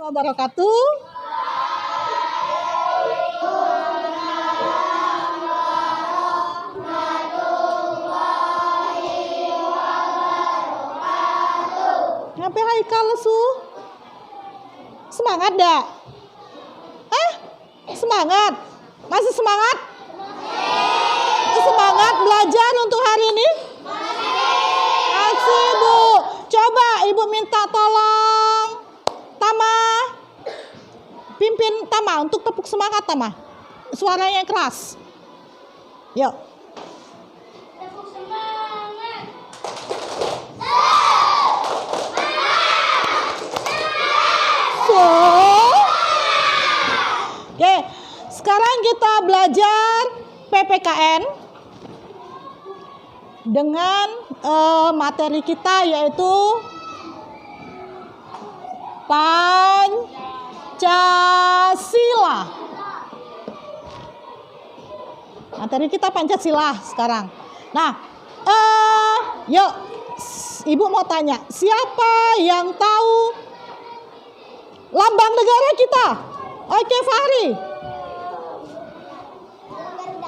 wabarakatuh. Ngapain Haikal su? Semangat dah? Semangat? Masih semangat? Semangat belajar untuk hari ini? Masih Bu. Coba Ibu minta tolong Tama. Pimpin Tama untuk tepuk semangat Tama. Suaranya yang keras. Yuk. Tepuk semangat. Oke, sekarang kita belajar PPKN dengan materi kita yaitu Pancasila. Materi kita Pancasila sekarang. Nah, yuk, Ibu mau tanya, siapa yang tahu lambang negara kita? Oke, Fahri.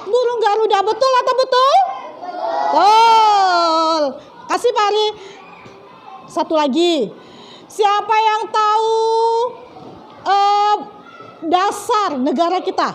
Burung Garuda, betul atau betul? Betul. Kasih Fahri. Satu lagi. Siapa yang tahu dasar negara kita?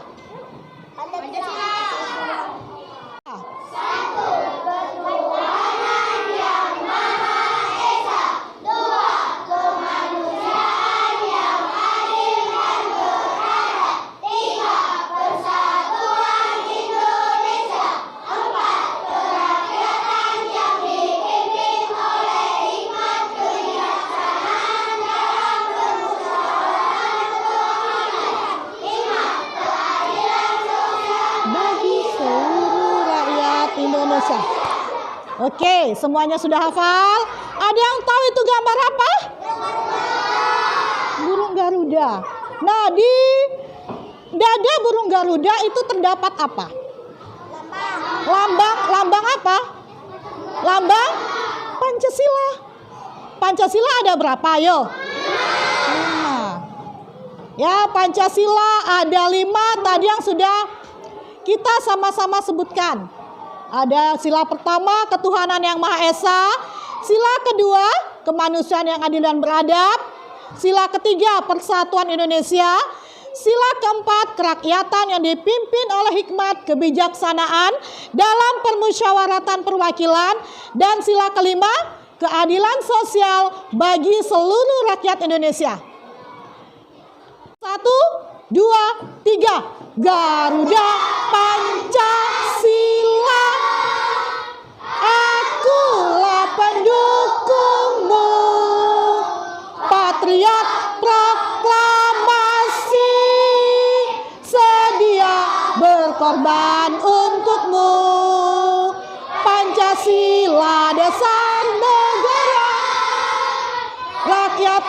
Indonesia. Oke, semuanya sudah hafal? Ada yang tahu itu gambar apa? Burung Garuda. Nah, di dada burung Garuda itu terdapat apa? Lambang apa? Lambang Pancasila. Pancasila ada berapa? Ayo. 5. Ya, Pancasila ada 5 tadi yang sudah kita sama-sama sebutkan. Ada sila pertama, ketuhanan yang Maha Esa. Sila kedua, kemanusiaan yang adil dan beradab. Sila ketiga, persatuan Indonesia. Sila keempat, kerakyatan yang dipimpin oleh hikmat kebijaksanaan dalam permusyawaratan perwakilan. Dan sila kelima, keadilan sosial bagi seluruh rakyat Indonesia. 1, 2, 3. Garuda Pancasila, akulah pendukungmu, patriot proklamasi, sedia berkorban untukmu. Pancasila dasar negara, rakyat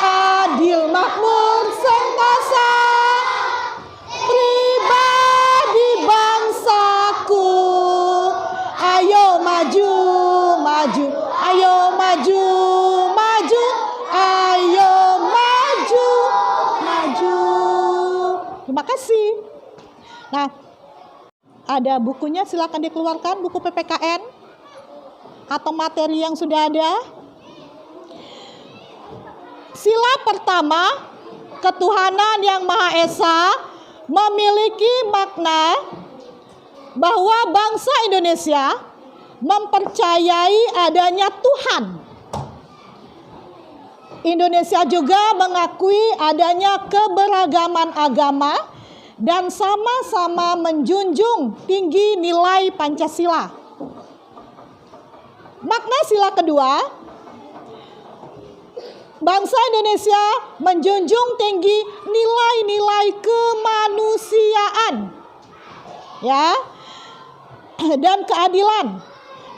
adil makmur sentosa, pribadi bangsaku. Ayo maju, maju, ayo maju, maju, ayo maju, maju. Terima kasih. Nah, ada bukunya, silakan dikeluarkan, buku PPKN atau materi yang sudah ada. Sila pertama, ketuhanan yang Maha Esa, memiliki makna bahwa bangsa Indonesia mempercayai adanya Tuhan. Indonesia juga mengakui adanya keberagaman agama dan sama-sama menjunjung tinggi nilai Pancasila. Makna sila kedua, bangsa Indonesia menjunjung tinggi nilai-nilai kemanusiaan, ya, dan keadilan.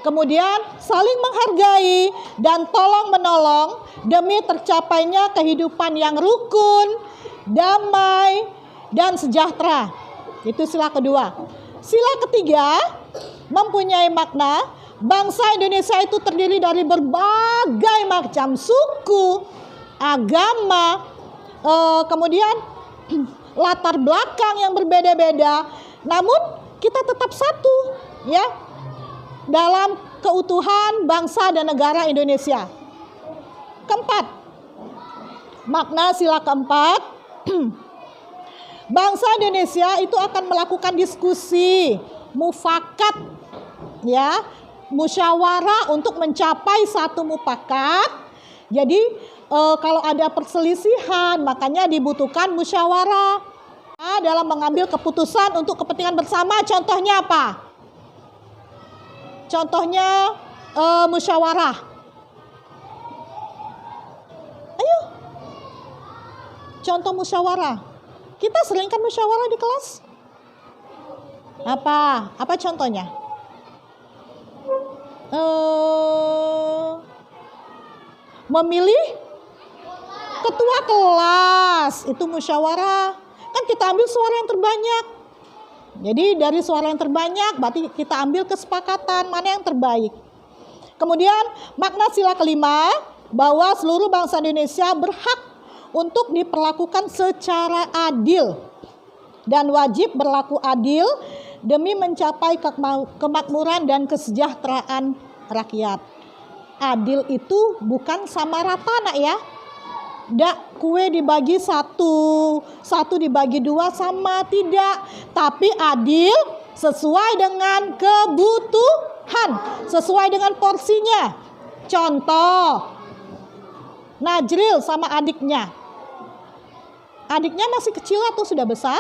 Kemudian saling menghargai dan tolong menolong demi tercapainya kehidupan yang rukun, damai, dan sejahtera. Itu sila kedua. Sila ketiga mempunyai makna bangsa Indonesia itu terdiri dari berbagai macam suku, agama, kemudian latar belakang yang berbeda-beda, namun kita tetap satu ya dalam keutuhan bangsa dan negara Indonesia. Keempat, makna sila keempat, bangsa Indonesia itu akan melakukan diskusi, mufakat ya, musyawarah untuk mencapai satu mufakat. Jadi kalau ada perselisihan, makanya dibutuhkan musyawarah dalam mengambil keputusan untuk kepentingan bersama. Contohnya apa? Contohnya musyawarah. Ayo, contoh musyawarah. Kita sering kan musyawarah di kelas? Apa contohnya? Memilih ketua kelas, itu musyawarah. Kan kita ambil suara yang terbanyak. Jadi dari suara yang terbanyak berarti kita ambil kesepakatan mana yang terbaik. Kemudian makna sila kelima, bahwa seluruh bangsa Indonesia berhak untuk diperlakukan secara adil dan wajib berlaku adil demi mencapai kemakmuran dan kesejahteraan rakyat. Adil itu bukan sama rata nak ya. Ndak kue dibagi satu dibagi dua sama, tidak. Tapi adil sesuai dengan kebutuhan, sesuai dengan porsinya. Contoh, Najril sama adiknya. Adiknya masih kecil atau sudah besar?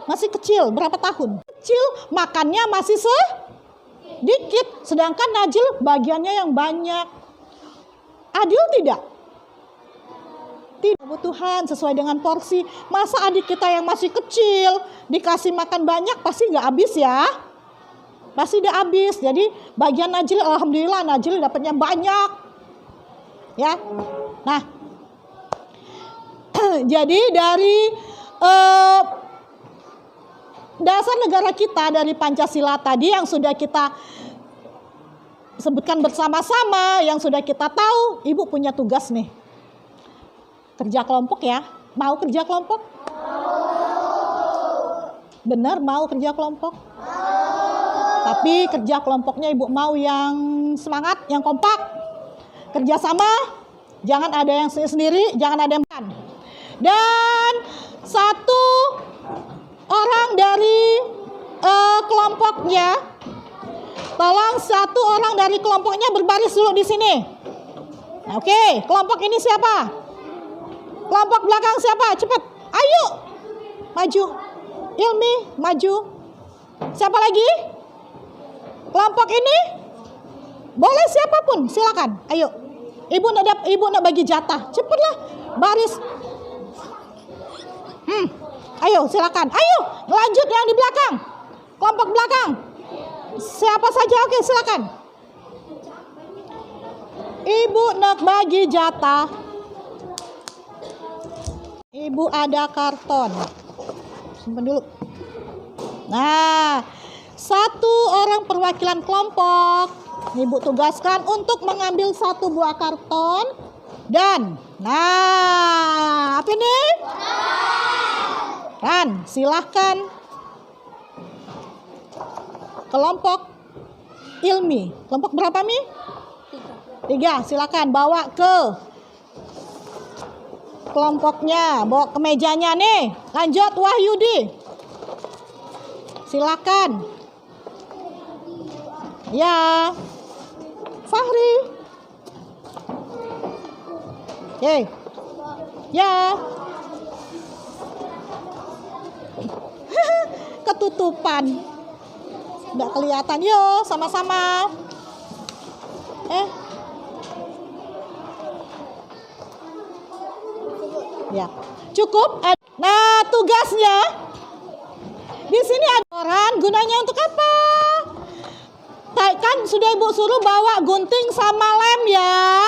Masih kecil, berapa tahun? Kecil, makannya masih sedikit. Sedangkan Najril bagiannya yang banyak. Adil tidak? Tidak, kebutuhan sesuai dengan porsi. Masa adik kita yang masih kecil dikasih makan banyak, pasti nggak habis ya? Pasti udah habis. Jadi bagian Najril, alhamdulillah Najril dapatnya banyak. Ya, nah, jadi dari dasar negara kita dari Pancasila tadi yang sudah kita sebutkan bersama-sama, yang sudah kita tahu, Ibu punya tugas nih. Kerja kelompok ya. Mau kerja kelompok? Benar mau kerja kelompok? Tapi kerja kelompoknya Ibu mau yang semangat, yang kompak. Kerja sama, jangan ada yang sendiri, jangan ada yang dan satu orang dari kelompoknya, tolong satu orang dari kelompoknya berbaris dulu di sini. Oke, kelompok ini siapa? Kelompok belakang siapa? Cepat, ayo, maju. Ilmi, maju. Siapa lagi? Kelompok ini? Boleh siapapun, silakan. Ayo, ibu nak bagi jatah. Cepatlah, baris. Ayo, silakan. Ayo, lanjut yang di belakang. Kelompok belakang. Siapa saja, oke, silakan. Ibu nak bagi jatah. Ibu ada karton. Simpan dulu. Nah, satu orang perwakilan kelompok Ibu tugaskan untuk mengambil satu buah karton dan apa ini? Dan silahkan kelompok Ilmi. Kelompok berapa Mi? 3. Silakan bawa ke kelompoknya, bawa ke mejanya nih. Lanjut Wahyudi. Silakan. Ya. Fahri. Oke. Ya. Ketutupan. Nggak kelihatan. Yo, sama-sama. Ya, cukup. Nah, tugasnya di sini ada orang. Gunanya untuk apa? Kan sudah Ibu suruh bawa gunting sama lem ya.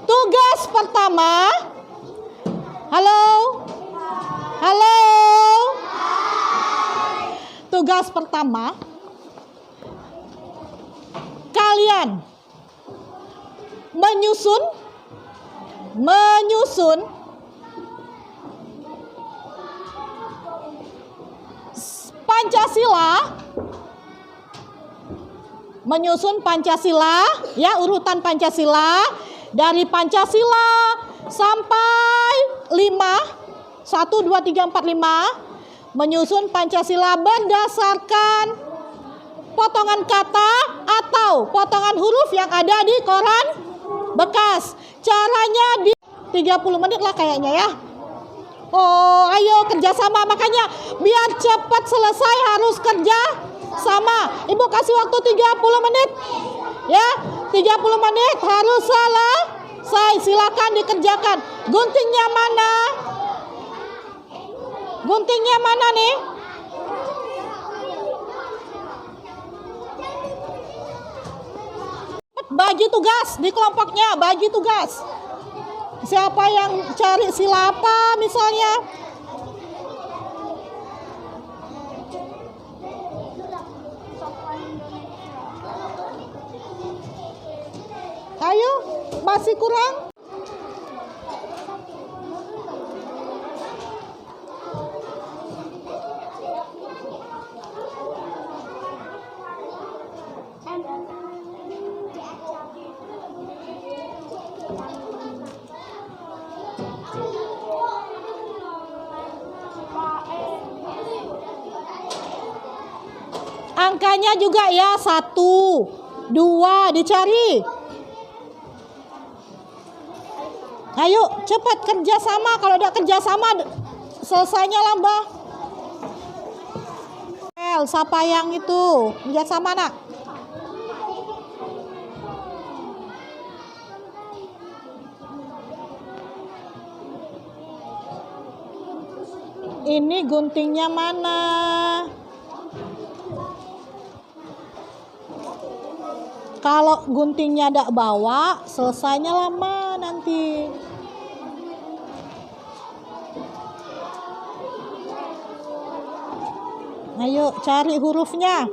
Tugas pertama. Halo. Halo. Tugas pertama. Kalian menyusun Pancasila, ya urutan Pancasila dari Pancasila sampai 5, 1, 2, 3, 4, 5, menyusun Pancasila berdasarkan potongan kata atau potongan huruf yang ada di koran bekas. Caranya di 30 menit lah kayaknya ya. Oh, ayo kerjasama, makanya biar cepat selesai harus kerja sama. Ibu kasih waktu 30 menit. Ya, 30 menit harus selesai. Silakan dikerjakan. Guntingnya mana? Guntingnya mana nih? Bagi tugas di kelompoknya, bagi tugas. Siapa yang cari sila apa misalnya? Ayo, masih kurang? Angkanya juga ya 1, 2 dicari. Ayo cepat kerja sama. Kalau udah kerja sama selesainya lambat. Siapa yang itu kerja sama nak? Ini guntingnya mana? Kalau guntingnya tidak bawa, selesainya lama nanti. Ayo cari hurufnya.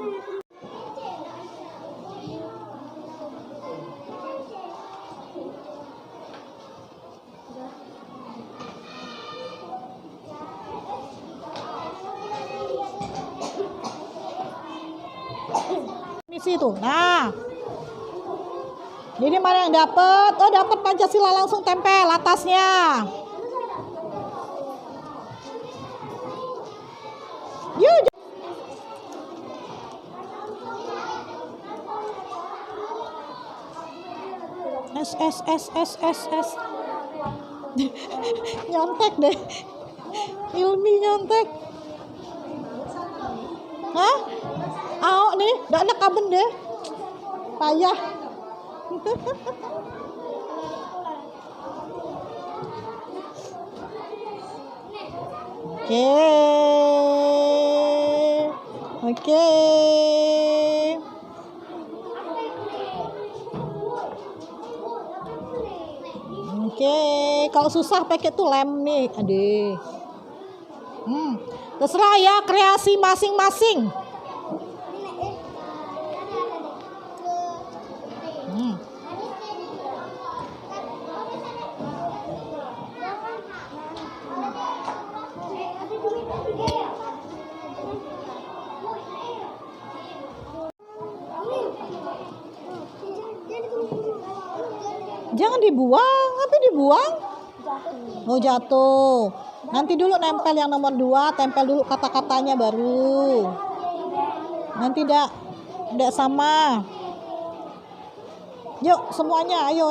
Di situ. Nah. Jadi mana yang dapat? Oh, dapat Pancasila, langsung tempel atasnya. Yuk. S. Nyontek deh. Ilmi nyontek. Hah? Ao nih, dak nak kaben deh. Payah. Oke. Kalau susah pakai tuh lem nih, adik. Terserah ya, kreasi masing-masing. Jangan dibuang, apa dibuang? Oh, jatuh. Nanti dulu nempel yang nomor 2, tempel dulu kata-katanya baru. Nanti tidak sama. Yuk semuanya, ayo.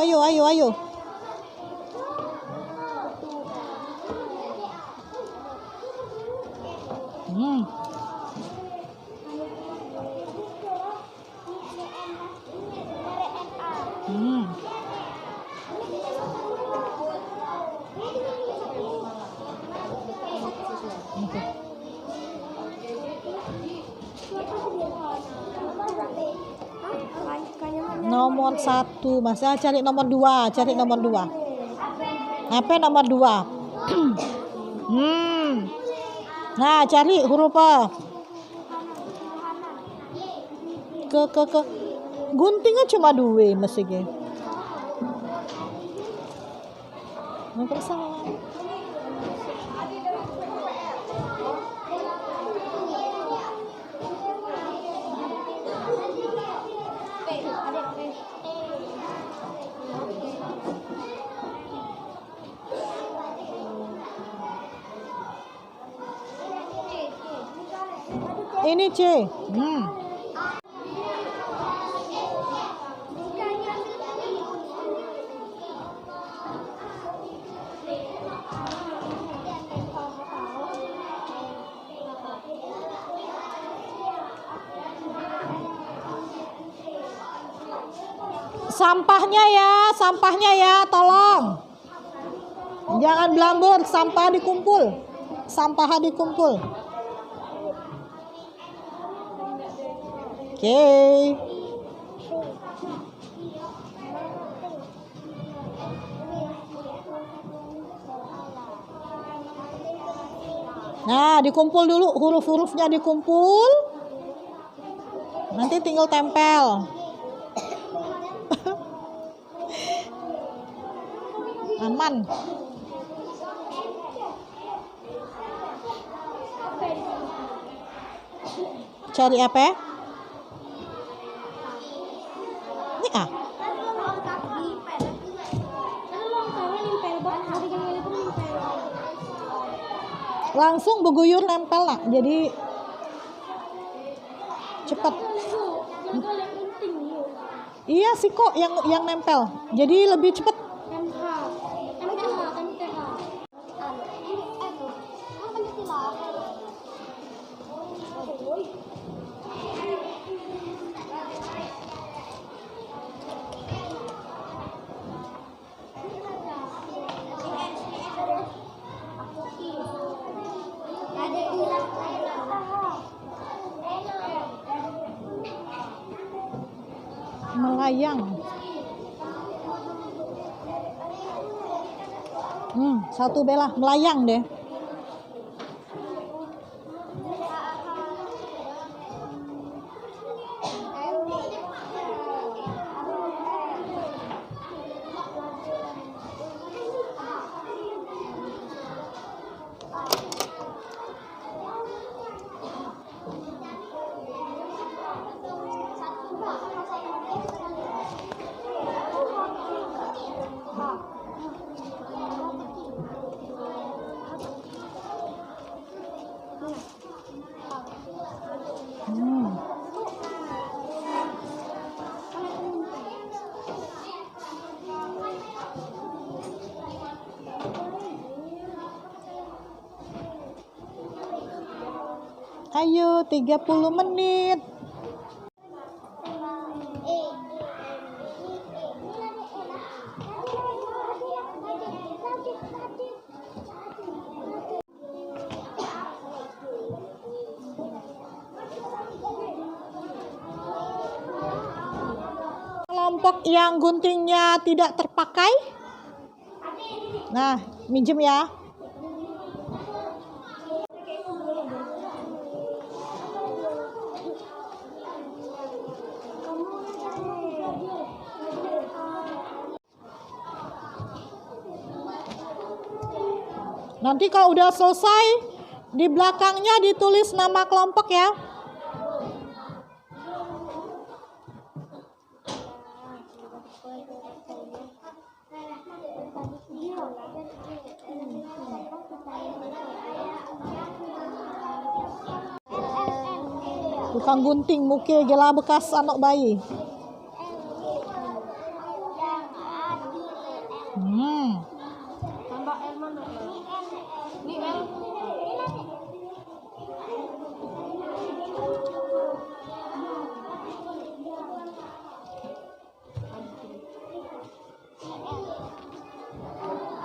Nomor 1, masa cari nomor 2, Apa nomor 2? Nah, cari huruf apa? Ke. Guntingnya cuma 2 mestinya. Nomor 1. Ini C. Sampahnya ya, tolong. Jangan belambur, sampah dikumpul. Oke. Nah, dikumpul dulu, huruf-hurufnya dikumpul. Nanti tinggal tempel. Aman. Cari apa? Ini A. Langsung beguyur nempel nak. Jadi cepat. Iya sih kok yang nempel. Jadi lebih cepat. Melayang. Satu Bella, melayang deh. Ayo 30 menit. Kelompok yang guntingnya tidak terpakai. Nah, minjem ya. Nanti kalau udah selesai, di belakangnya ditulis nama kelompok ya. Bukan gunting, muke gela bekas anak bayi.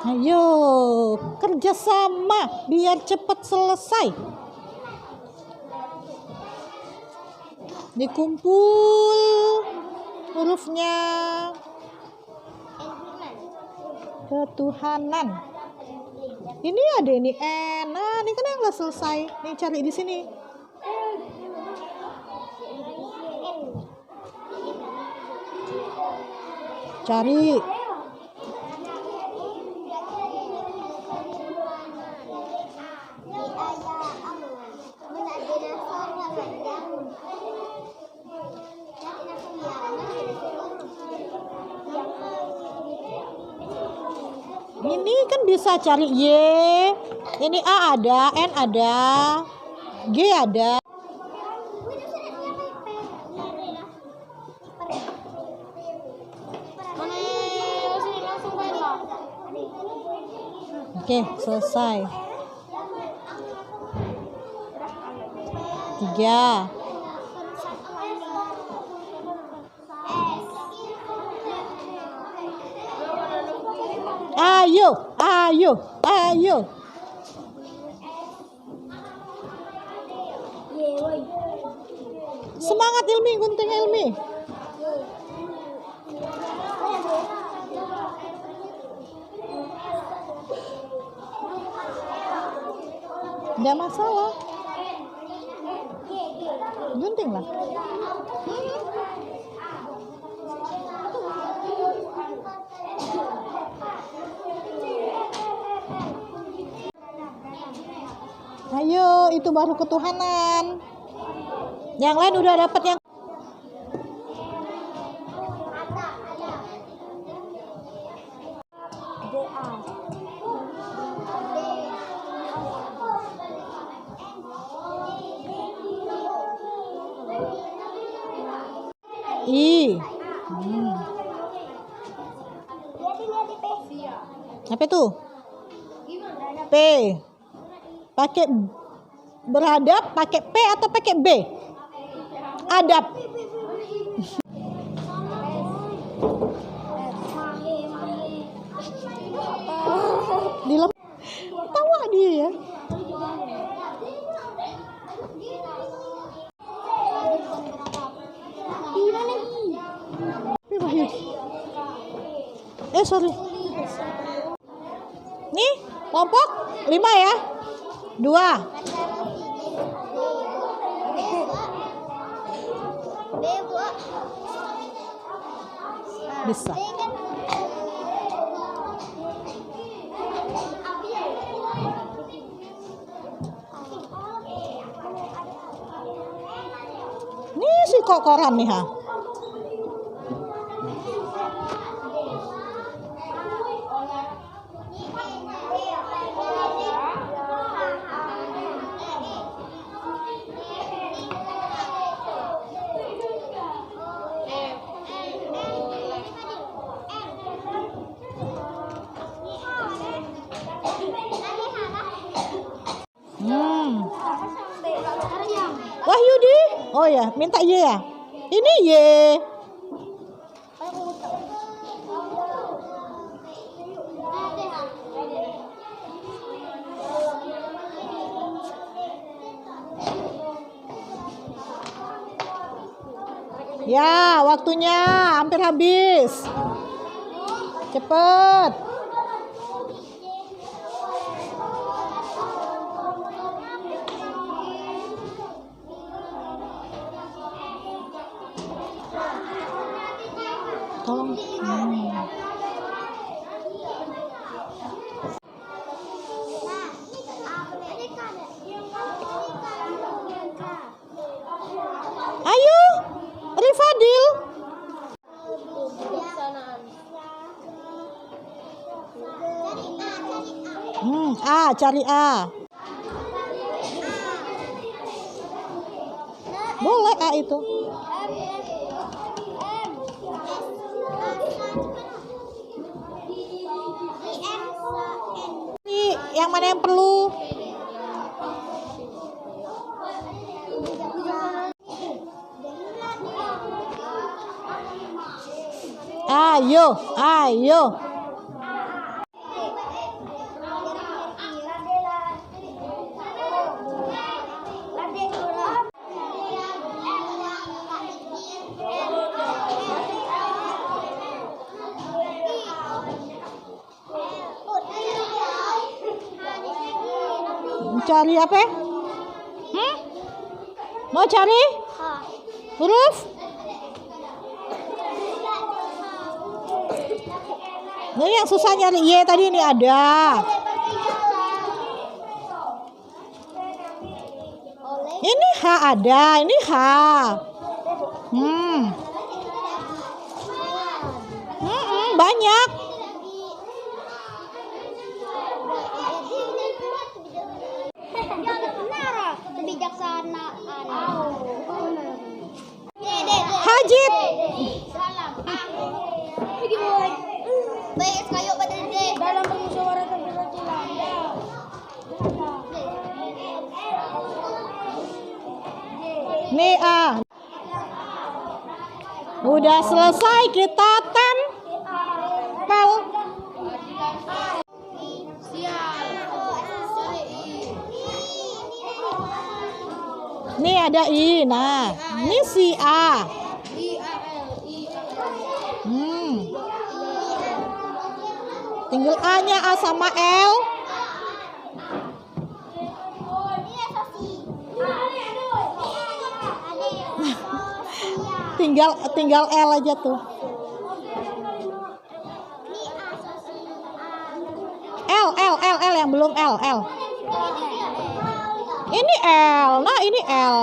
Ayo, kerjasama biar cepat selesai. Dikumpul hurufnya. Ketuhanan. Ini ada ini N. Nah, ini kan yang udah selesai. Nih cari di sini. Cari. Ini kan bisa cari Y. Ini A ada, N ada, G ada. Oke, selesai. 3. Ayo, ayo, ayo. Semangat Ilmi, gunting Ilmi. Nggak masalah. Gunting lah. Ayo, itu baru ketuhanan. Yang lain udah dapat yang I. Apa tuh? P. Pakai beradab, pakai P atau pakai B? Adab. Tawa dia ya. Sorry. Nih, kelompok 5 ya. 2. Bisa. Nih si kokoran nih ha. Wahyudi. Oh ya, minta Y ya. Ini Y. Ya, waktunya hampir habis. Cepet. Tolong. Ayo, Rifadil. A, cari A. Boleh A itu. Yang mana yang perlu? Ayo, ayo. Cari apa? Mau cari huruf? Ini yang susah nyari Y tadi ini ada. Ini H ada, ini H. Banyak. Hajib. Baik, kayo pada dalam permusyawaratan perwakilan. Nih udah selesai, kita tempel. Nih ada I. Nah, ini si A. Tinggal A-nya A sama L. tinggal L aja tuh. L yang belum L. Ini L. Nah, ini L.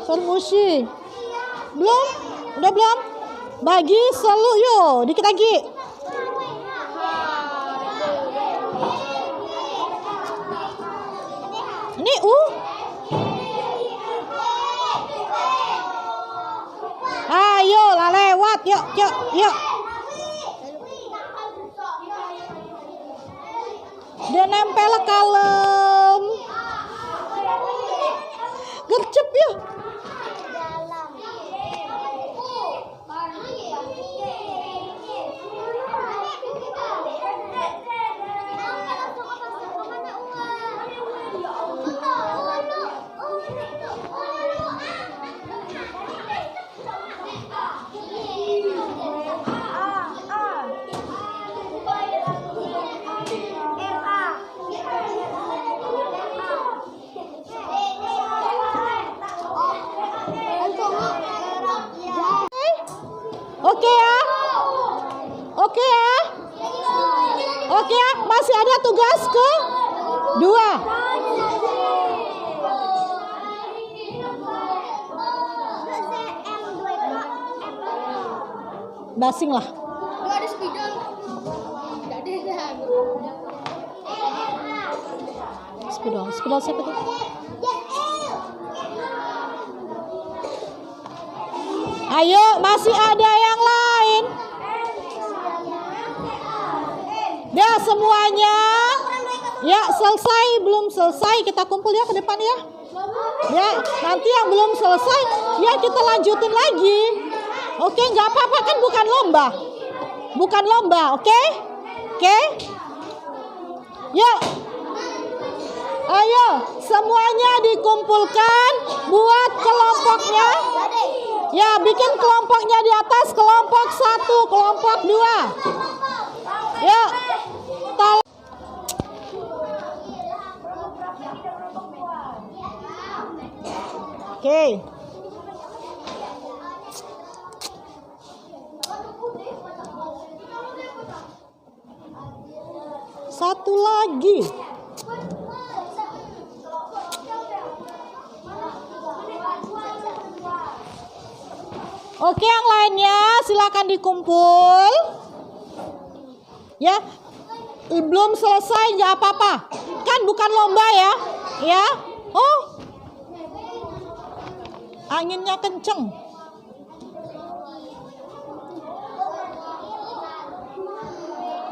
Permusi. Belum? Udah belum? Bagi selu yuk, dikit lagi. Ini U. Ayo lah lewat, yuk. Dia nempel kalem. Gercep yuk. Oke ya, masih ada tugas ke 2. Basing lah. Spidol siapa tuh? Ayo, masih ada yang lain. Dah semuanya. Ya, selesai, belum selesai kita kumpul ya ke depan ya. Ya, nanti yang belum selesai ya kita lanjutin lagi. Oke, nggak apa-apa kan bukan lomba. Bukan lomba, oke? Oke? Yuk. Ayo, semuanya dikumpulkan buat kelompoknya. Ya, bikin kelompoknya di atas, kelompok 1, kelompok 2. Yuk. Oke. Satu lagi. Oke, yang lainnya silakan dikumpul. Ya, belum selesai nggak apa-apa. Kan bukan lomba ya, ya. Oh, anginnya kenceng.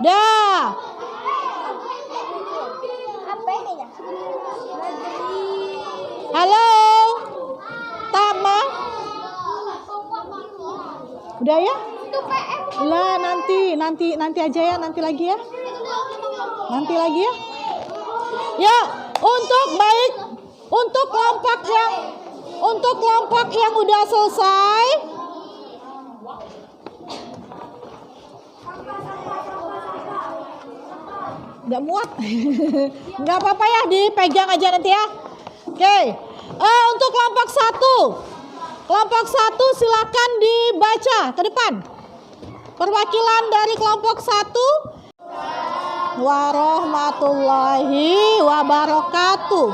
Dah. Halo, Tama. Udah ya? Lah nanti aja ya, nanti lagi ya. Nanti lagi ya. Ya, untuk kelompok yang udah selesai. Nggak muat. Nggak apa-apa ya, dipegang aja nanti ya. Oke. Untuk kelompok 1. Kelompok 1 silakan dibaca ke depan. Perwakilan dari kelompok 1. Warahmatullahi wabarakatuh.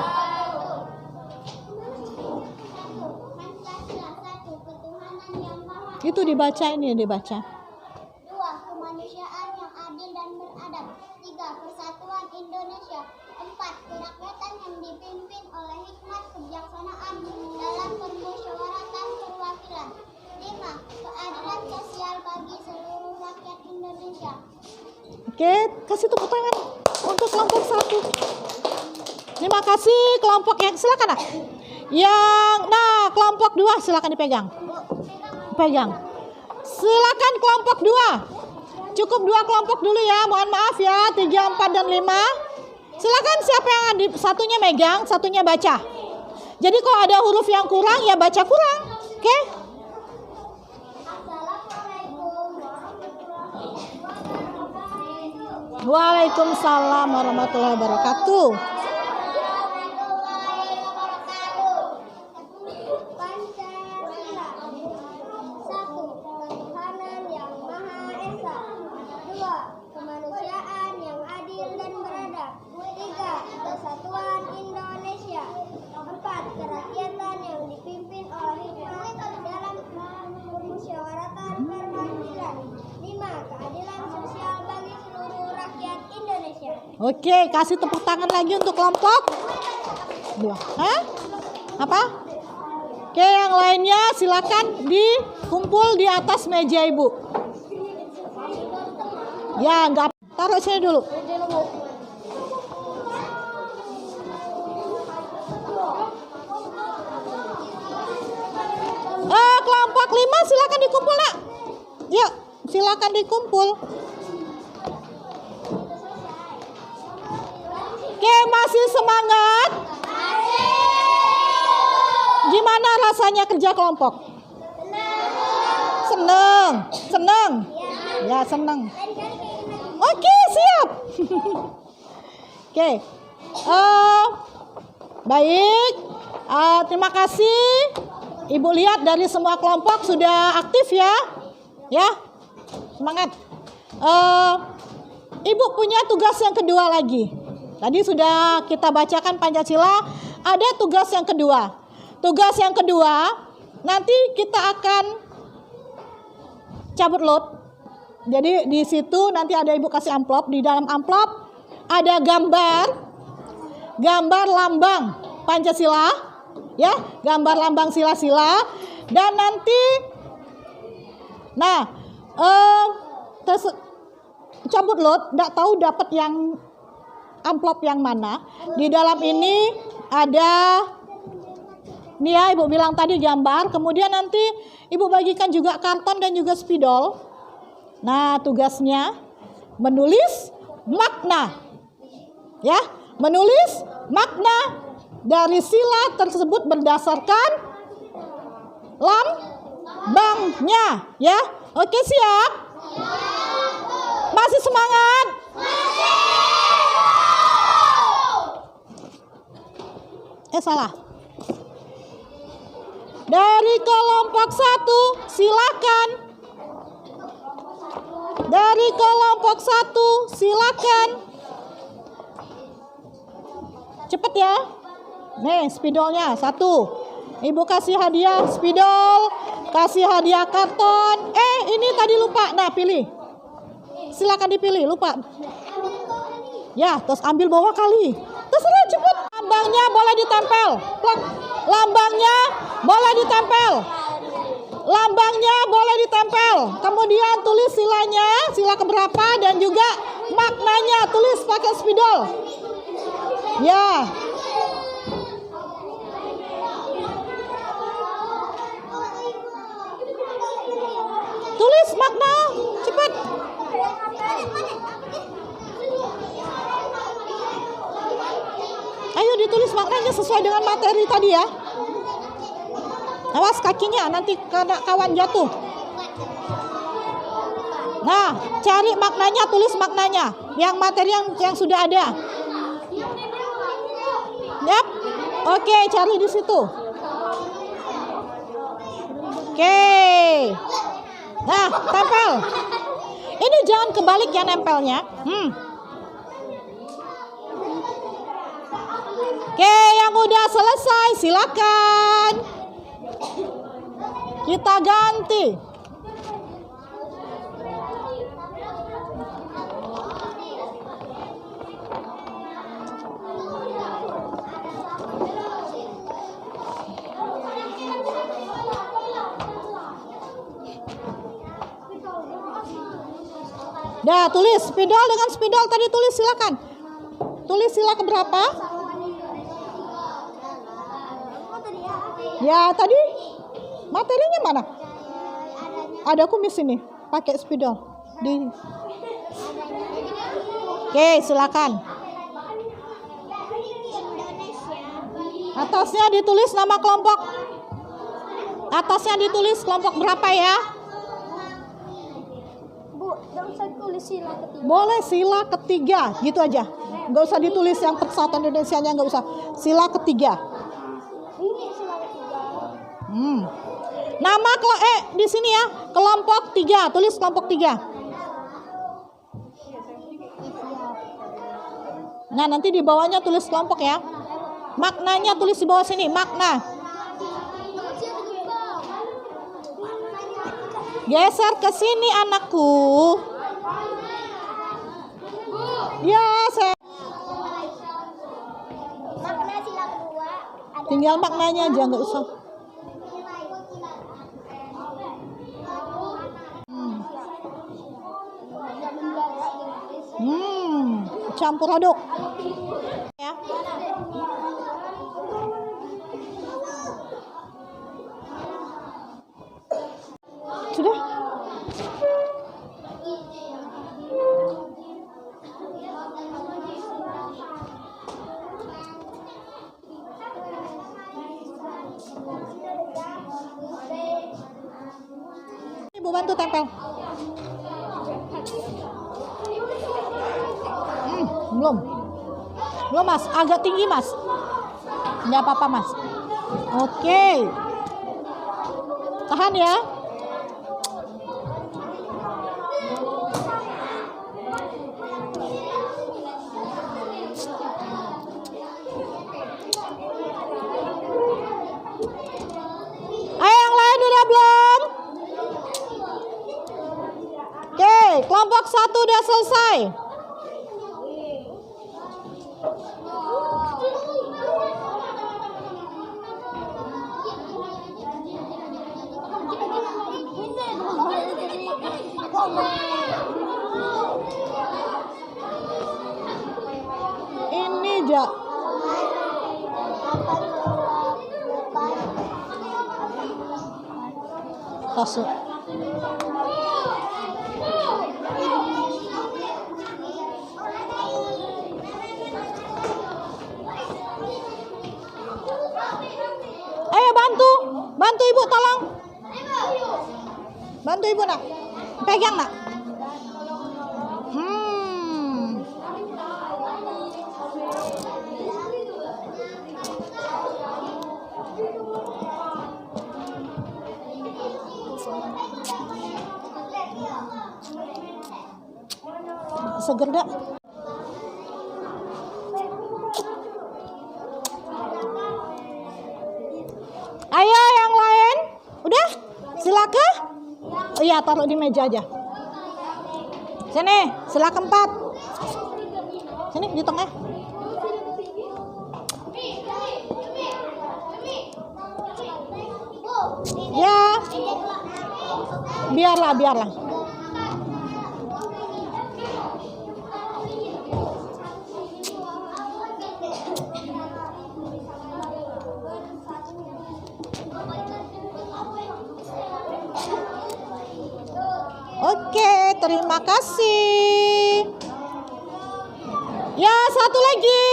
Itu dibaca, ini dibaca. 2. Kemanusiaan yang adil dan beradab. 3. Persatuan Indonesia. 4. Kerakyatan yang dipimpin oleh hikmat kebijaksanaan dalam permusyawaratan perwakilan. 5. Keadilan sosial bagi seluruh rakyat Indonesia. Oke, kasih tepuk tangan untuk kelompok 1. Terima kasih kelompok yang silakan nak. Kelompok 2 silakan dipegang. Pegang. Silakan kelompok 2. Cukup 2 kelompok dulu ya. Mohon maaf ya, 3, 4 dan 5. Silakan siapa yang satunya megang, satunya baca. Jadi kalau ada huruf yang kurang ya baca kurang. Oke? Waalaikumsalam warahmatullahi wabarakatuh. Pancasila. 1. Ketuhanan yang Maha Esa. 2. Kemanusiaan yang adil dan beradab. 3. Persatuan Indonesia. 4. Kerakyatan yang dipimpin oleh hikmat dalam permusyawaratan perwakilan. 5. Keadilan sosial bagi seluruh rakyat Indonesia. Oke, kasih tepuk tangan lagi untuk kelompok 2. Hah? Apa? Oke, yang lainnya silakan dikumpul di atas meja Ibu. Ya, enggak. Taruh sini dulu. Kelompok 5 silakan dikumpul, Nak. Yuk, silakan dikumpul. Oke, masih semangat? Gimana rasanya kerja kelompok? Seneng. Seneng? Ya, seneng. Oke, siap. Oke. Baik. Terima kasih. Ibu lihat dari semua kelompok sudah aktif ya. Ya. Semangat. Ibu punya tugas yang kedua lagi. Tadi sudah kita bacakan Pancasila, ada tugas yang kedua. Tugas yang kedua, nanti kita akan cabut lot. Jadi di situ nanti ada Ibu kasih amplop. Di dalam amplop ada gambar lambang Pancasila, ya, gambar lambang sila-sila. Dan nanti, cabut lot, tidak tahu dapat yang amplop yang mana. Di dalam ini ada, nih ya, Ibu bilang tadi gambar. Kemudian nanti Ibu bagikan juga karton dan juga spidol. Nah, tugasnya menulis makna. Ya, menulis makna dari sila tersebut berdasarkan lambangnya, ya. Oke, siap? Masih semangat? Salah. Dari kelompok 1 silakan. Dari kelompok 1 silakan. Cepet ya. Nih spidolnya 1. Ibu kasih hadiah spidol, kasih hadiah karton. Ini tadi lupa. Nah, pilih. Silakan dipilih, lupa. Ya, terus ambil bawah kali. Terserah, cepet. Lambangnya boleh ditempel. Lambangnya boleh ditempel. Lambangnya boleh ditempel. Kemudian tulis silanya, sila keberapa, dan juga maknanya tulis pakai spidol. Ya. Tulis makna, cepat. Ayo ditulis maknanya sesuai dengan materi tadi ya. Awas kakinya, nanti kawan jatuh. Nah, cari maknanya, tulis maknanya. Yang materi yang sudah ada. Yap. Oke, cari di situ. Oke. Nah, tempel. Ini jangan kebalik ya nempelnya. Oke, yang udah selesai silakan. Kita ganti. Dah, tulis spidol dengan spidol tadi tulis silakan. Tulis sila keberapa? Ya, tadi materinya mana? Ada kumis ini, pakai spidol. Oke, silakan. Atasnya ditulis nama kelompok. Atasnya ditulis kelompok berapa ya? Bu, dong saya tulis sila ketiga. Boleh sila ketiga, gitu aja. Nggak usah ditulis yang Persatuan Indonesianya, nggak usah. Sila ketiga. Ini sila ketiga. Nama di sini ya, kelompok 3. Tulis kelompok 3. Nah, nanti di bawahnya tulis kelompok ya. Maknanya tulis di bawah sini, makna. Geser ke sini anakku. Ya, saya. Makna sila kedua. Tinggal maknanya aja, nggak usah. Campur aduk. Ya. Sudah. Ibu bantu tempel. Belum mas, agak tinggi mas. Nggak apa-apa mas. Oke. Tahan ya. Ayo yang lain udah belum? Oke, kelompok 1 udah selesai. Ini Jak. Masuk. Ayo bantu ibu tolong. Bantu ibu nak, pegang nak. Seger dah. Ayo yang lain, udah silakan. Oh iya, taruh di meja aja. Sini, silakan 4. Sini di tengah. Ya, biarlah. Oke, terima kasih. Ya, satu lagi.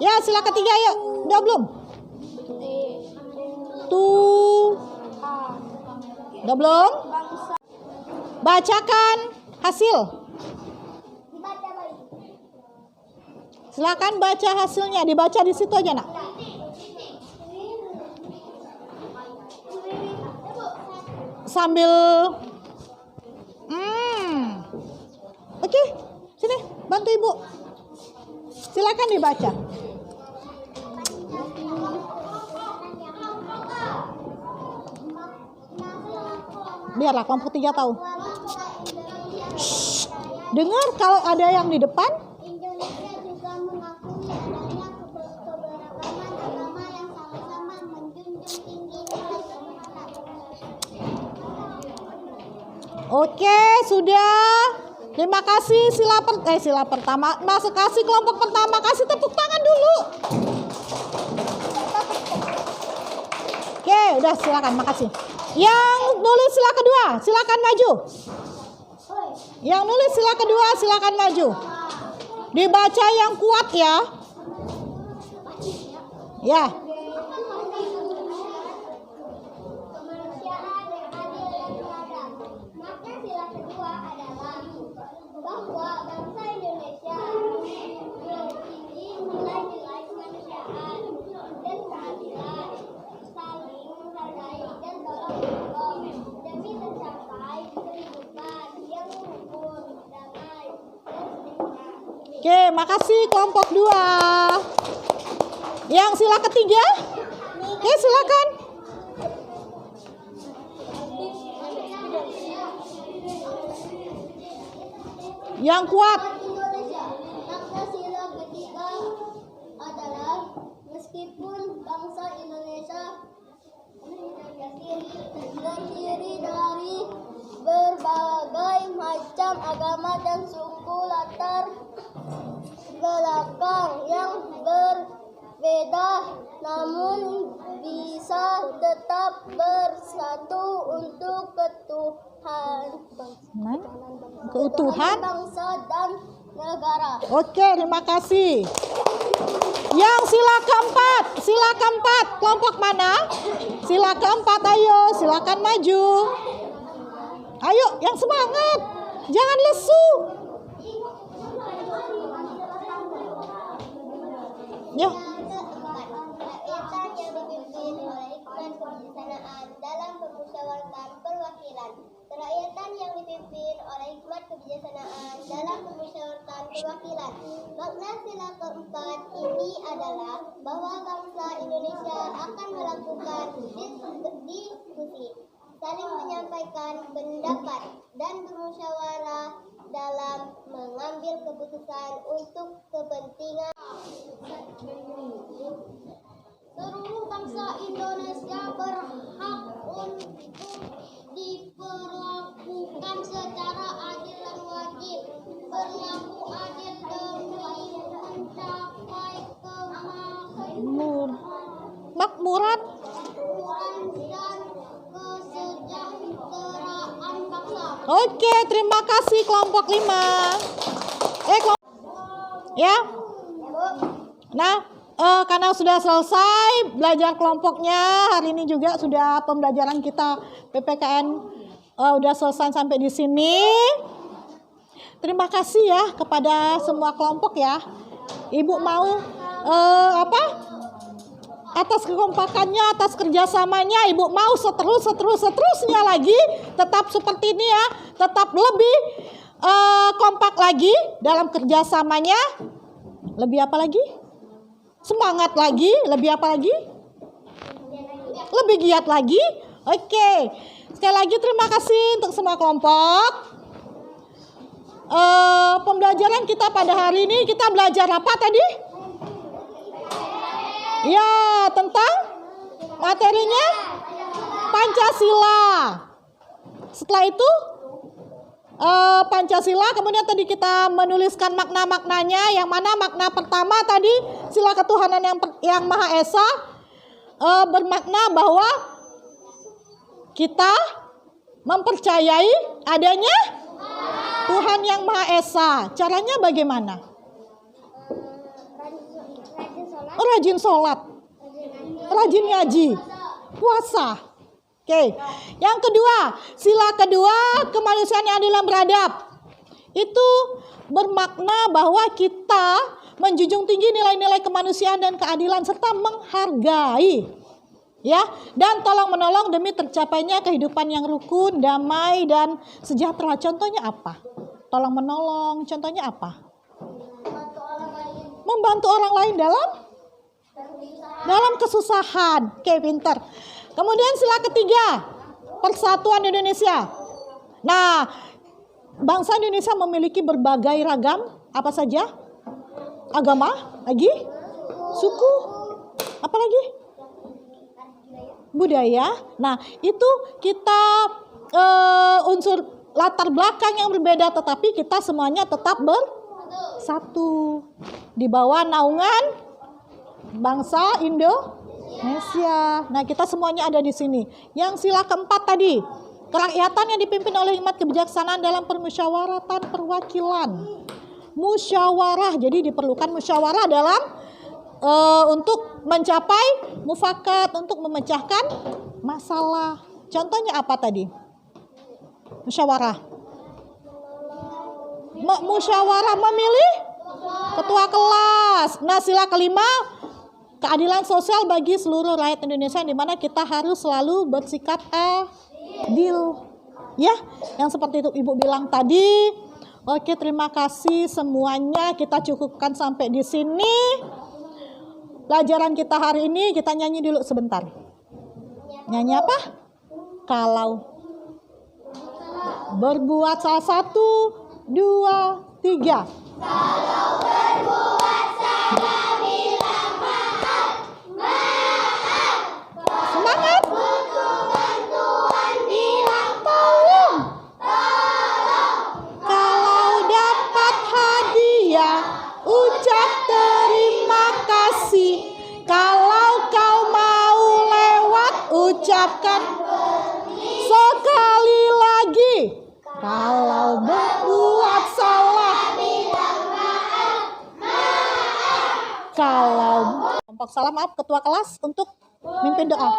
Ya, sila ketiga yuk. Udah belum? Tuh. Udah belum? Bacakan hasil. Silakan baca hasilnya, dibaca di situ aja, Nak. Sambil Oke, sini bantu ibu. Silakan dibaca. Biarlah kelompok 3 tahu. Shh. Dengar kalau ada yang di depan. Indonesia juga mengakui adanya keberagaman agama yang sama-sama menjunjung tinggi nilai kemanusiaan. Oke, sudah. Terima kasih sila pertama. Masuk kasih kelompok pertama, kasih tepuk tangan dulu. Oke, udah silakan, makasih. Yang nulis sila kedua, silakan maju. Yang nulis sila kedua, silakan maju. Dibaca yang kuat ya. Ya. Kemanusiaan yang adil dan beradab. Makna sila kedua adalah bahwa bangsa Indonesia memiliki nilai-nilai kemanusiaan dan keadilan, saling menghargai dan tolong menolong demi tercapai kehidupan yang rukun, damai, dan sejahtera. Oke, makasih kelompok 2. Yang sila ketiga? Oke, silakan. Yang kuat. Indonesia. Makna sila ketiga adalah meskipun bangsa Indonesia terdiri dari berbagai macam agama dan suku latar belakang yang berbeda, namun bisa tetap bersatu untuk Keutuhan. bangsa dan negara. Oke, terima kasih. Yang sila keempat, kelompok mana? Sila keempat, ayo, silakan maju. Ayo, yang semangat, jangan lesu. Yo. Rakyatan yang dipimpin oleh hikmat kebijaksanaan dalam permusyawaratan perwakilan. Kerakyatan yang dipimpin oleh hikmat kebijaksanaan dalam permusyawaratan perwakilan. Makna sila keempat ini adalah bahwa bangsa Indonesia akan melakukan diskusi, saling menyampaikan pendapat, dan bermusyawarah dalam mengambil keputusan untuk kepentingan seluruh bangsa Indonesia. Berhak untuk diperlakukan secara adil dan wajib berlaku adil demi mencapai Makmuran. kemakmuran dan kesejahteraan bangsa. Oke, terima kasih kelompok 5. Ya. Nah, karena sudah selesai belajar kelompoknya, hari ini juga sudah pembelajaran kita PPKN udah selesai sampai di sini. Terima kasih ya kepada semua kelompok ya. Ibu mau atas kekompakannya, atas kerjasamanya, Ibu mau seterusnya lagi, tetap seperti ini ya, tetap lebih kompak lagi dalam kerjasamanya. Lebih apa lagi? Semangat lagi, lebih apa lagi? Lebih giat lagi. Oke, sekali lagi terima kasih untuk semua kelompok. Pembelajaran kita pada hari ini, kita belajar apa tadi? Ya, tentang materinya Pancasila. Setelah itu Pancasila, kemudian tadi kita menuliskan makna-maknanya. Yang mana makna pertama tadi sila ketuhanan yang Maha Esa, bermakna bahwa kita mempercayai adanya Tuhan yang Maha Esa. Caranya bagaimana? Rajin sholat, rajin ngaji, puasa. Oke, yang kedua, sila kedua kemanusiaan yang adil dan beradab. Itu bermakna bahwa kita menjunjung tinggi nilai-nilai kemanusiaan dan keadilan serta menghargai, ya, dan tolong menolong demi tercapainya kehidupan yang rukun, damai dan sejahtera. Contohnya apa? Tolong menolong, contohnya apa? Membantu orang lain dalam kesusahan. Oke, pinter. Kemudian sila ketiga, persatuan Indonesia. Nah, bangsa Indonesia memiliki berbagai ragam, apa saja? Agama, lagi? Suku, apa lagi? Budaya. Nah, itu kita unsur latar belakang yang berbeda, tetapi kita semuanya tetap bersatu di bawah naungan bangsa Indonesia. Nah, kita semuanya ada di sini. Yang sila keempat tadi, kerakyatan yang dipimpin oleh hikmat kebijaksanaan dalam permusyawaratan perwakilan. Musyawarah, jadi diperlukan musyawarah dalam untuk mencapai mufakat, untuk memecahkan masalah. Contohnya apa tadi? Musyawarah. Musyawarah memilih ketua kelas. Nah, sila kelima, keadilan sosial bagi seluruh rakyat Indonesia, di mana kita harus selalu bersikap adil. Ya, yang seperti itu Ibu bilang tadi. Oke, terima kasih semuanya. Kita cukupkan sampai di sini. Pelajaran kita hari ini, kita nyanyi dulu sebentar. Nyanyi apa? Kalau berbuat salah 1, 2, 3. Kalau berbuat salah bilang maaf, maaf. Semangat. Butuh bantuan bilang Tolong. tolong. Kalau dapat hadiah, ucap terima kasih. Kalau kau mau lewat, ucapkan sekali lagi. Kalau berbuat salah, Bilang maaf, maaf. kalau kelompok salah, maaf, ketua kelas untuk mimpin doa.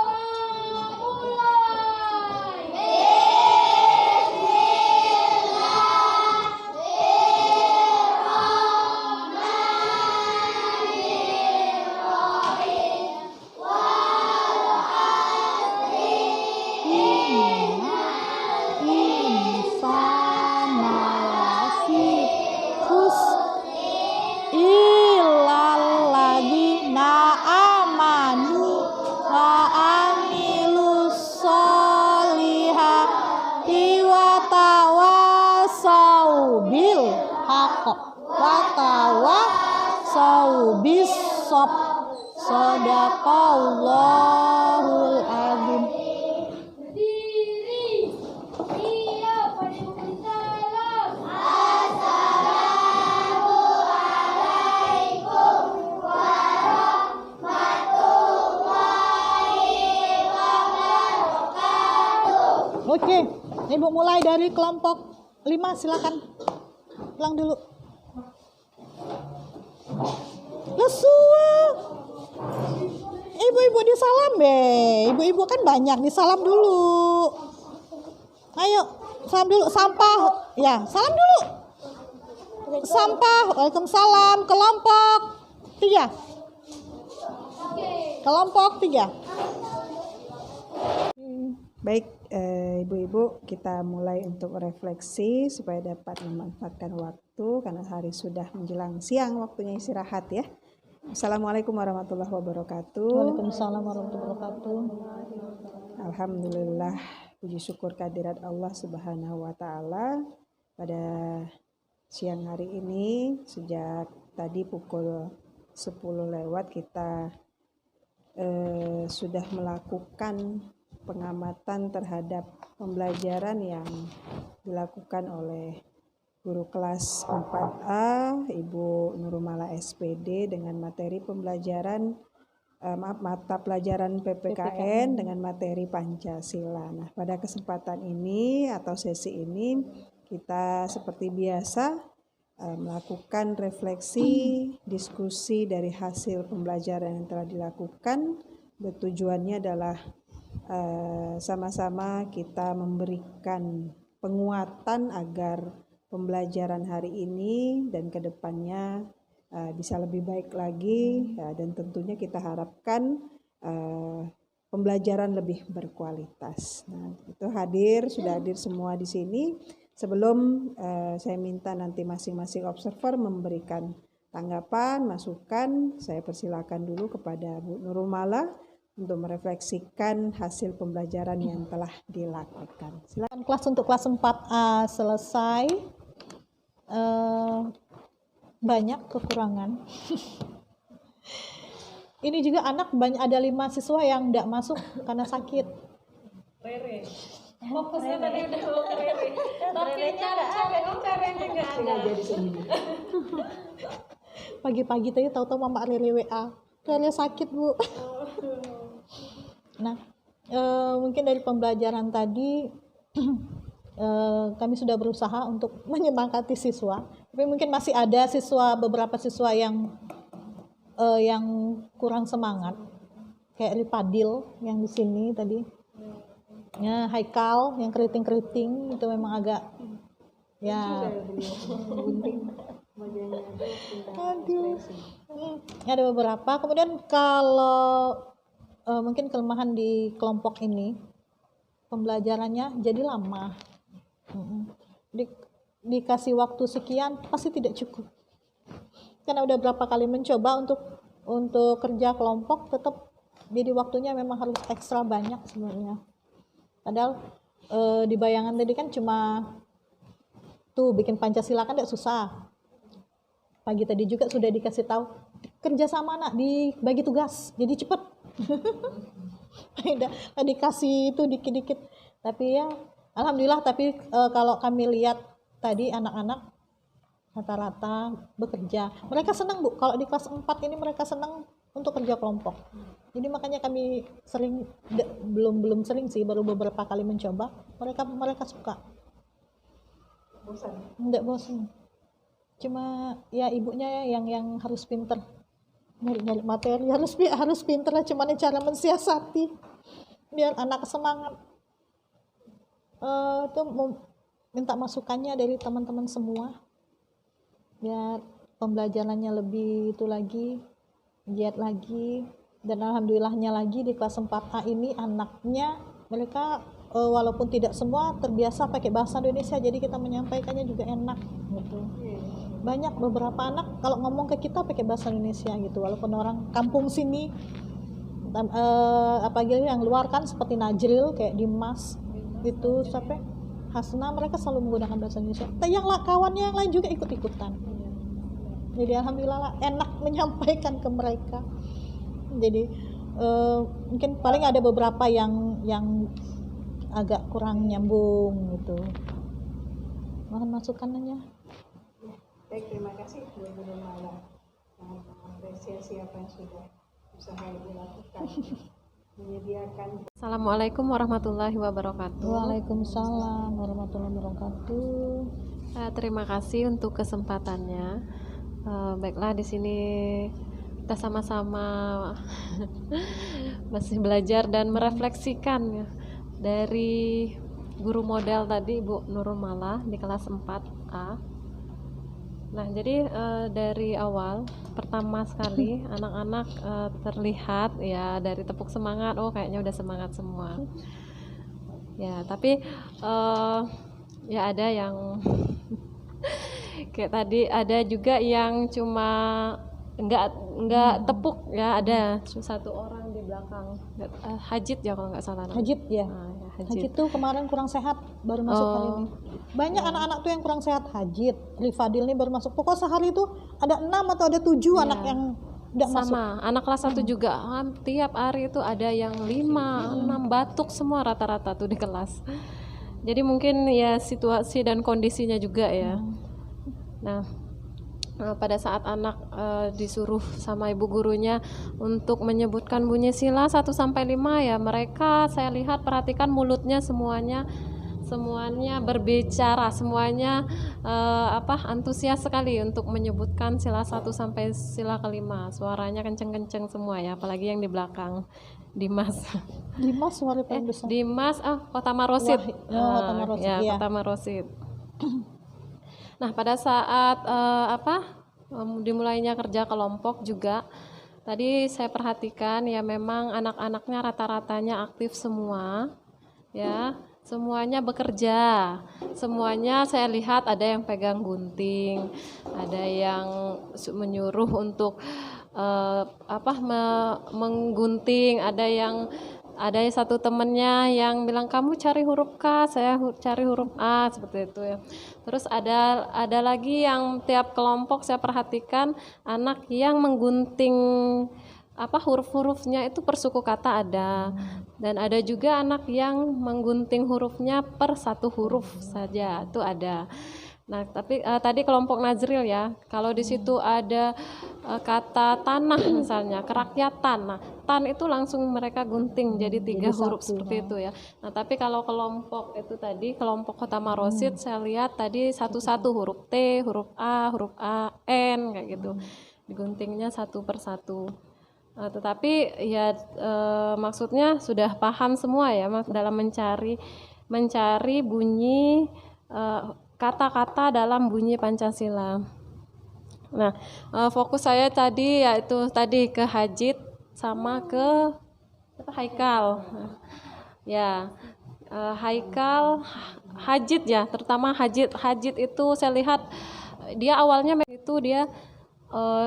Sadaqallahul azim. Berdiri. Iya, Waalaikumsalam. Assalamualaikum warahmatullahi wabarakatuh. Oke, Ibu mulai dari kelompok 5, silakan. Pulang dulu. Lesua. Ibu-ibu disalam deh. Ibu-ibu kan banyak, disalam dulu. Ayo, salam dulu. Sampah. Ya, salam dulu. Sampah. Waalaikumsalam. Kelompok 3. Kelompok 3. Baik, ibu-ibu, kita mulai untuk refleksi supaya dapat memanfaatkan waktu karena hari sudah menjelang siang, waktunya istirahat ya. Assalamualaikum warahmatullahi wabarakatuh. Waalaikumsalam warahmatullahi wabarakatuh. Alhamdulillah, puji syukur kehadirat Allah Subhanahu wa taala. Pada siang hari ini sejak tadi pukul 10 lewat kita sudah melakukan pengamatan terhadap pembelajaran yang dilakukan oleh guru kelas 4A Ibu Nurumala SPD dengan materi pembelajaran mata pelajaran PPKN dengan materi Pancasila. Nah, pada kesempatan ini atau sesi ini kita seperti biasa melakukan refleksi, diskusi dari hasil pembelajaran yang telah dilakukan. Bertujuannya adalah sama-sama kita memberikan penguatan agar pembelajaran hari ini dan kedepannya bisa lebih baik lagi dan tentunya kita harapkan pembelajaran lebih berkualitas. Nah, itu sudah hadir semua di sini. Sebelum saya minta nanti masing-masing observer memberikan tanggapan, masukan, saya persilakan dulu kepada Bu Nurumala untuk merefleksikan hasil pembelajaran yang telah dilakukan. Silakan. Kelas untuk kelas 4A selesai. Banyak kekurangan. Ini juga anak banyak, ada 5 siswa yang tidak masuk karena sakit. Fokusnya tadi udah mau ke Rere. Tapi caranya nggak ada. Pagi-pagi tadi tahu-tahu mama Rere WA. Rere sakit, Bu. Nah, mungkin dari pembelajaran tadi kami sudah berusaha untuk menyemangati siswa, tapi mungkin masih ada beberapa siswa yang kurang semangat, kayak Ripadil yang di sini tadi, ya Haikal yang keriting-keriting itu memang agak ya. Aduh, ada beberapa. Kemudian kalau mungkin kelemahan di kelompok ini pembelajarannya jadi lama. Dikasih waktu sekian pasti tidak cukup. Karena udah berapa kali mencoba untuk kerja kelompok, tetap jadi waktunya memang harus ekstra banyak sebenarnya. Padahal di bayangan tadi kan cuma tuh bikin Pancasila kan tidak susah. Pagi tadi juga sudah dikasih tahu kerja sama nak, dibagi tugas jadi cepet. Dikasih itu dikit-dikit, tapi ya alhamdulillah. Tapi kalau kami lihat tadi anak-anak rata-rata bekerja, mereka senang Bu, kalau di kelas 4 ini mereka senang untuk kerja kelompok. Jadi makanya kami sering, belum sering sih, baru beberapa kali mencoba, mereka suka. Enggak bosan, cuma ya ibunya yang harus pinter nyari materi, harus pinter lah, cuman cara mensiasati biar anak semangat. Itu minta masukannya dari teman-teman semua biar pembelajarannya lebih itu lagi, giat lagi. Dan alhamdulillahnya lagi di kelas 4A ini anaknya mereka walaupun tidak semua terbiasa pakai bahasa Indonesia, jadi kita menyampaikannya juga enak gitu. Banyak beberapa anak kalau ngomong ke kita pakai bahasa Indonesia gitu, walaupun orang kampung sini, apalagi yang luar kan seperti Najril kayak Dimas itu sampai Hasna, mereka selalu menggunakan bahasa Indonesia. Yang kawannya yang lain juga ikut-ikutan. Jadi alhamdulillah enak menyampaikan ke mereka. Jadi mungkin paling ada beberapa yang agak kurang nyambung gitu. Mohon masukannya. Baik, terima kasih Bu Guru Mala. Sangat mengapresiasi apa yang sudah usaha Ibu lakukan menyediakan. Assalamualaikum warahmatullahi wabarakatuh. Waalaikumsalam warahmatullahi wabarakatuh. Terima kasih untuk kesempatannya. Baiklah, di sini kita sama-sama masih belajar dan merefleksikan ya, dari guru model tadi Ibu Nurul Mala di kelas 4A. Nah, jadi dari awal pertama sekali anak-anak terlihat ya dari tepuk semangat, oh kayaknya udah semangat semua. Ya, tapi ya ada yang kayak tadi, ada juga yang cuma enggak tepuk ya, ada satu orang di belakang, Hajid ya kalau nggak salah. Hajid ya. Hajid tuh kemarin kurang sehat, baru masuk kali ini. Banyak anak-anak tuh yang kurang sehat. Hajid, Rifadil nih baru masuk. Pokoknya sehari itu ada 6 atau ada 7 anak yang tidak masuk. Sama, anak kelas 1 juga tiap hari itu ada yang 5, 6 batuk semua rata-rata tuh di kelas. Jadi mungkin ya situasi dan kondisinya juga ya. Nah, pada saat anak disuruh sama ibu gurunya untuk menyebutkan bunyi sila 1 sampai 5 ya, mereka saya lihat perhatikan mulutnya semuanya berbicara, semuanya antusias sekali untuk menyebutkan sila 1 sampai sila ke-5. Suaranya kenceng-kenceng semua ya, apalagi yang di belakang Dimas suara paling besar. Dimas Kota Marosid. Kota Marosid, ya, iya. Kota Marosid. Nah, pada saat dimulainya kerja kelompok juga tadi saya perhatikan ya, memang anak-anaknya rata-ratanya aktif semua ya, semuanya bekerja, semuanya saya lihat ada yang pegang gunting, ada yang menyuruh untuk menggunting, ada satu temennya yang bilang kamu cari huruf K, saya cari huruf A, seperti itu ya. Terus ada lagi yang tiap kelompok saya perhatikan anak yang menggunting apa huruf-hurufnya itu per suku kata ada, dan ada juga anak yang menggunting hurufnya per satu huruf saja itu ada. Nah, tapi tadi kelompok Nazril ya, kalau di situ ada kata tanah misalnya, kerakyatan, nah tan itu langsung mereka gunting jadi 3 huruf seperti itu ya. Nah, tapi kalau kelompok itu tadi, kelompok Kota Marosit, saya lihat tadi satu-satu huruf T, huruf A, N kayak gitu, diguntingnya satu per satu. Tetapi ya maksudnya sudah paham semua ya dalam mencari bunyi kata-kata dalam bunyi Pancasila. Nah, fokus saya tadi yaitu tadi ke Hajid sama ke Haikal. Ya, Haikal, Hajid ya, terutama Hajid itu saya lihat dia awalnya itu dia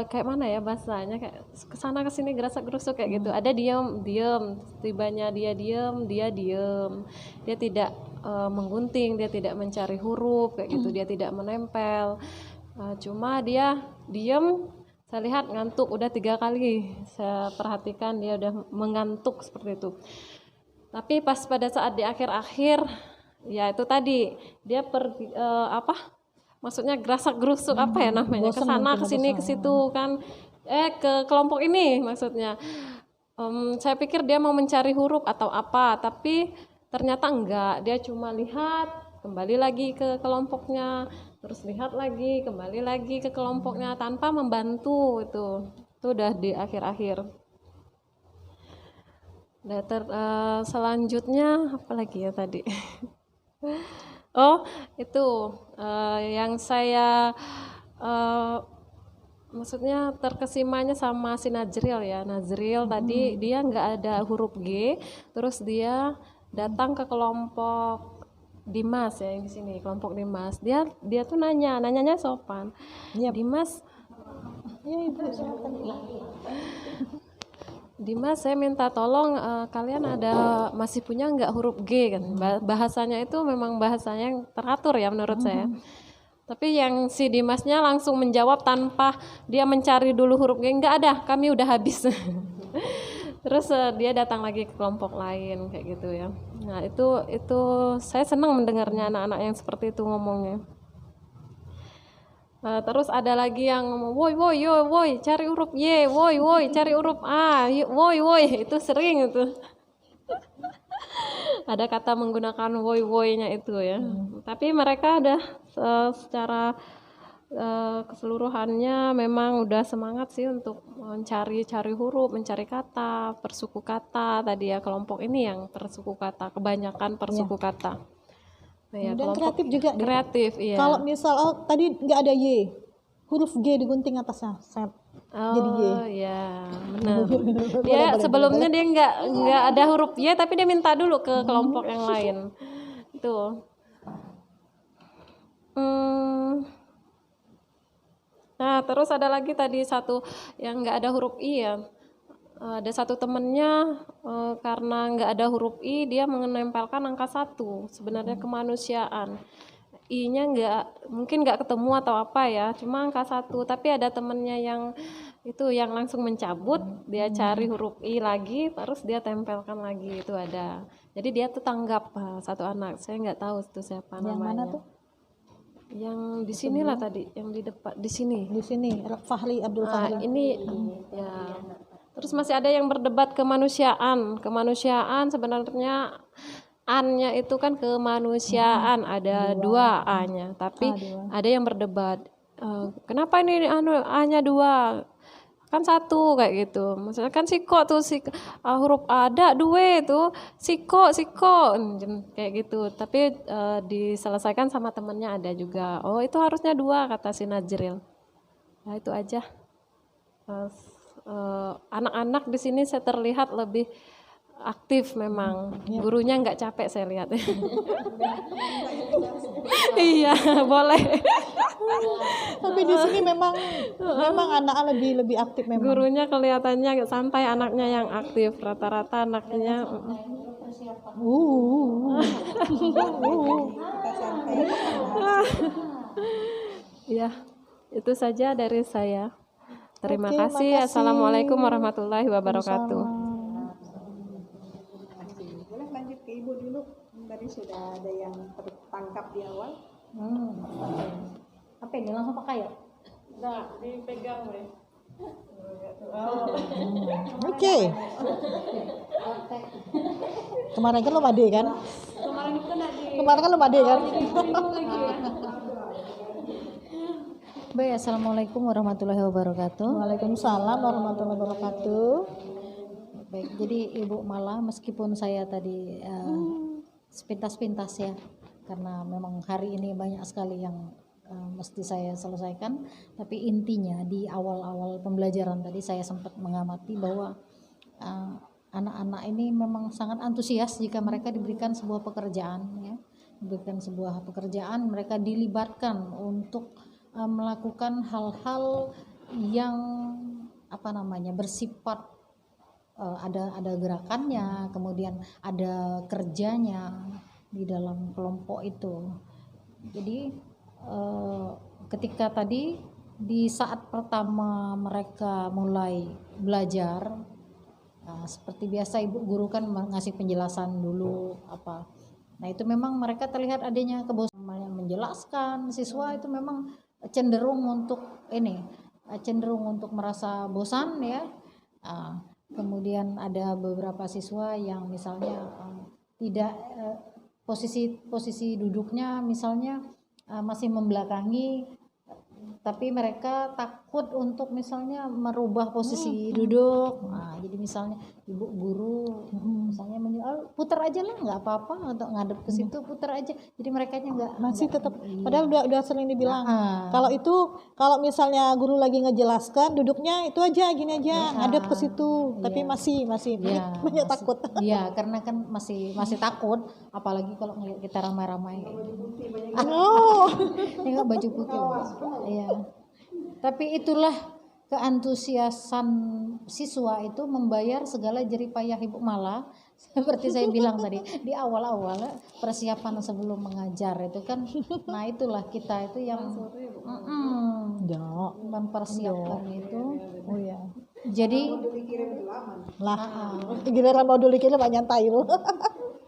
kayak mana ya bahasanya, kayak kesana kesini gerasak-gerusuk kayak gitu. Ada diam, tibanya dia diam, dia tidak menggunting, dia tidak mencari huruf kayak gitu, dia tidak menempel, cuma dia diam. Saya lihat ngantuk udah 3 kali, saya perhatikan dia udah mengantuk seperti itu. Tapi pas pada saat di akhir-akhir ya itu tadi dia pergi maksudnya gerasak-gerusuk apa ya namanya, ke sana ke sini ke situ kan, ke kelompok ini maksudnya. Saya pikir dia mau mencari huruf atau apa, tapi ternyata enggak, dia cuma lihat kembali lagi ke kelompoknya, terus lihat lagi kembali lagi ke kelompoknya tanpa membantu. Itu udah di akhir-akhir. Selanjutnya apa lagi ya tadi? Oh, itu yang saya maksudnya terkesimanya sama si Nazril ya. Nazril tadi dia nggak ada huruf G, terus dia datang ke kelompok Dimas ya, yang di sini kelompok Dimas. Dia tuh nanyanya sopan. Iya. Dimas, Ya, Ibu, silakan. Dimas, saya minta tolong kalian masih punya nggak huruf G kan? Bahasanya itu memang bahasanya yang teratur ya menurut saya. Tapi yang si Dimasnya langsung menjawab tanpa dia mencari dulu huruf G, nggak ada, kami udah habis. Terus dia datang lagi ke kelompok lain kayak gitu ya. Nah itu saya senang mendengarnya anak-anak yang seperti itu ngomongnya. Terus ada lagi yang ngomong woi cari huruf Y, woi cari huruf A, woi itu sering itu. Ada kata menggunakan woi-nya itu ya. Tapi mereka ada secara keseluruhannya memang udah semangat sih untuk mencari huruf, mencari kata, persuku kata tadi ya, kelompok ini yang persuku kata, kebanyakan persuku kata. Nah, ya, Dan kreatif juga dia. Kreatif, iya. Kalau misal tadi nggak ada Y, huruf G digunting atasnya, set. Jadi Y. Oh ya, benar. Dia sebelumnya dia nggak ada huruf Y, tapi dia minta dulu ke kelompok yang lain. Itu. Nah, terus ada lagi tadi satu yang nggak ada huruf I ya. Ada satu temennya karena nggak ada huruf I, dia menempelkan angka 1, sebenarnya kemanusiaan. I-nya mungkin nggak ketemu atau apa ya, cuma angka 1. Tapi ada temennya yang langsung mencabut, dia cari huruf I lagi, terus dia tempelkan lagi, itu ada. Jadi dia tuh tanggap satu anak, saya nggak tahu itu siapa namanya. Yang mana tuh? Yang di sinilah tadi, yang di depan, di sini. Di sini Fahli Abdul Fahli. Ini ya. Terus masih ada yang berdebat kemanusiaan. Kemanusiaan sebenarnya A-nya itu kan kemanusiaan, ada 2 A-nya. Tapi ada yang berdebat, kenapa ini A-nya 2? Kan 1 kayak gitu. Maksudnya kan siko tuh huruf A ada 2 itu siko kayak gitu. Tapi diselesaikan sama temennya ada juga. Oh, itu harusnya 2 kata si Najril. Nah, itu aja. Anak-anak di sini saya terlihat lebih aktif memang. Gurunya nggak capek saya lihat. Iya, boleh. Tapi di sini memang anak lebih aktif memang. Gurunya kelihatannya agak santai, anaknya yang aktif. Rata-rata anaknya Ya, itu saja dari saya. Terima Oke, kasih. makasih. Assalamualaikum warahmatullahi wabarakatuh. Boleh lanjut ke Ibu dulu. Tadi sudah ada yang tertangkap di awal. Apa ini langsung pakai ya? Oke. Kemarin kan lo Ade kan? Kemarin kan lo Ade kan? Baik, assalamualaikum warahmatullahi wabarakatuh. Waalaikumsalam warahmatullahi wabarakatuh. Baik, jadi Ibu Mala, meskipun saya tadi sepintas-pintas ya, karena memang hari ini banyak sekali yang mesti saya selesaikan, tapi intinya di awal-awal pembelajaran tadi saya sempat mengamati bahwa anak-anak ini memang sangat antusias jika mereka diberikan sebuah pekerjaan ya, diberikan sebuah pekerjaan, mereka dilibatkan untuk melakukan hal-hal yang bersifat ada gerakannya, kemudian ada kerjanya di dalam kelompok itu. Jadi ketika tadi di saat pertama mereka mulai belajar, seperti biasa ibu guru kan ngasih penjelasan dulu apa. Nah itu memang mereka terlihat adanya kebosanan menjelaskan, siswa itu memang cenderung untuk merasa bosan ya. Kemudian ada beberapa siswa yang misalnya tidak posisi duduknya misalnya masih membelakangi, tapi mereka takut untuk misalnya merubah posisi duduk. Nah, jadi misalnya ibu guru misalnya putar aja lah, nggak apa-apa untuk ngadep ke situ, putar aja. Jadi mereka nggak Masih tetap, padahal udah sering dibilang. Kalau misalnya guru lagi ngejelaskan, duduknya itu aja gini aja, ngadep ke situ. Tapi masih banyak takut. Iya, karena kan masih takut, apalagi kalau ngeliat kita ramai-ramai. Nggak baju putih. Iya. Tapi itulah keantusiasan siswa itu membayar segala jerih payah Ibu Mala. Seperti saya bilang tadi di awal-awal persiapan sebelum mengajar itu kan, nah itulah kita itu yang mempersiapkan itu. Oh ya. Jadi Giliran modul dikirim banyak nyantai lu.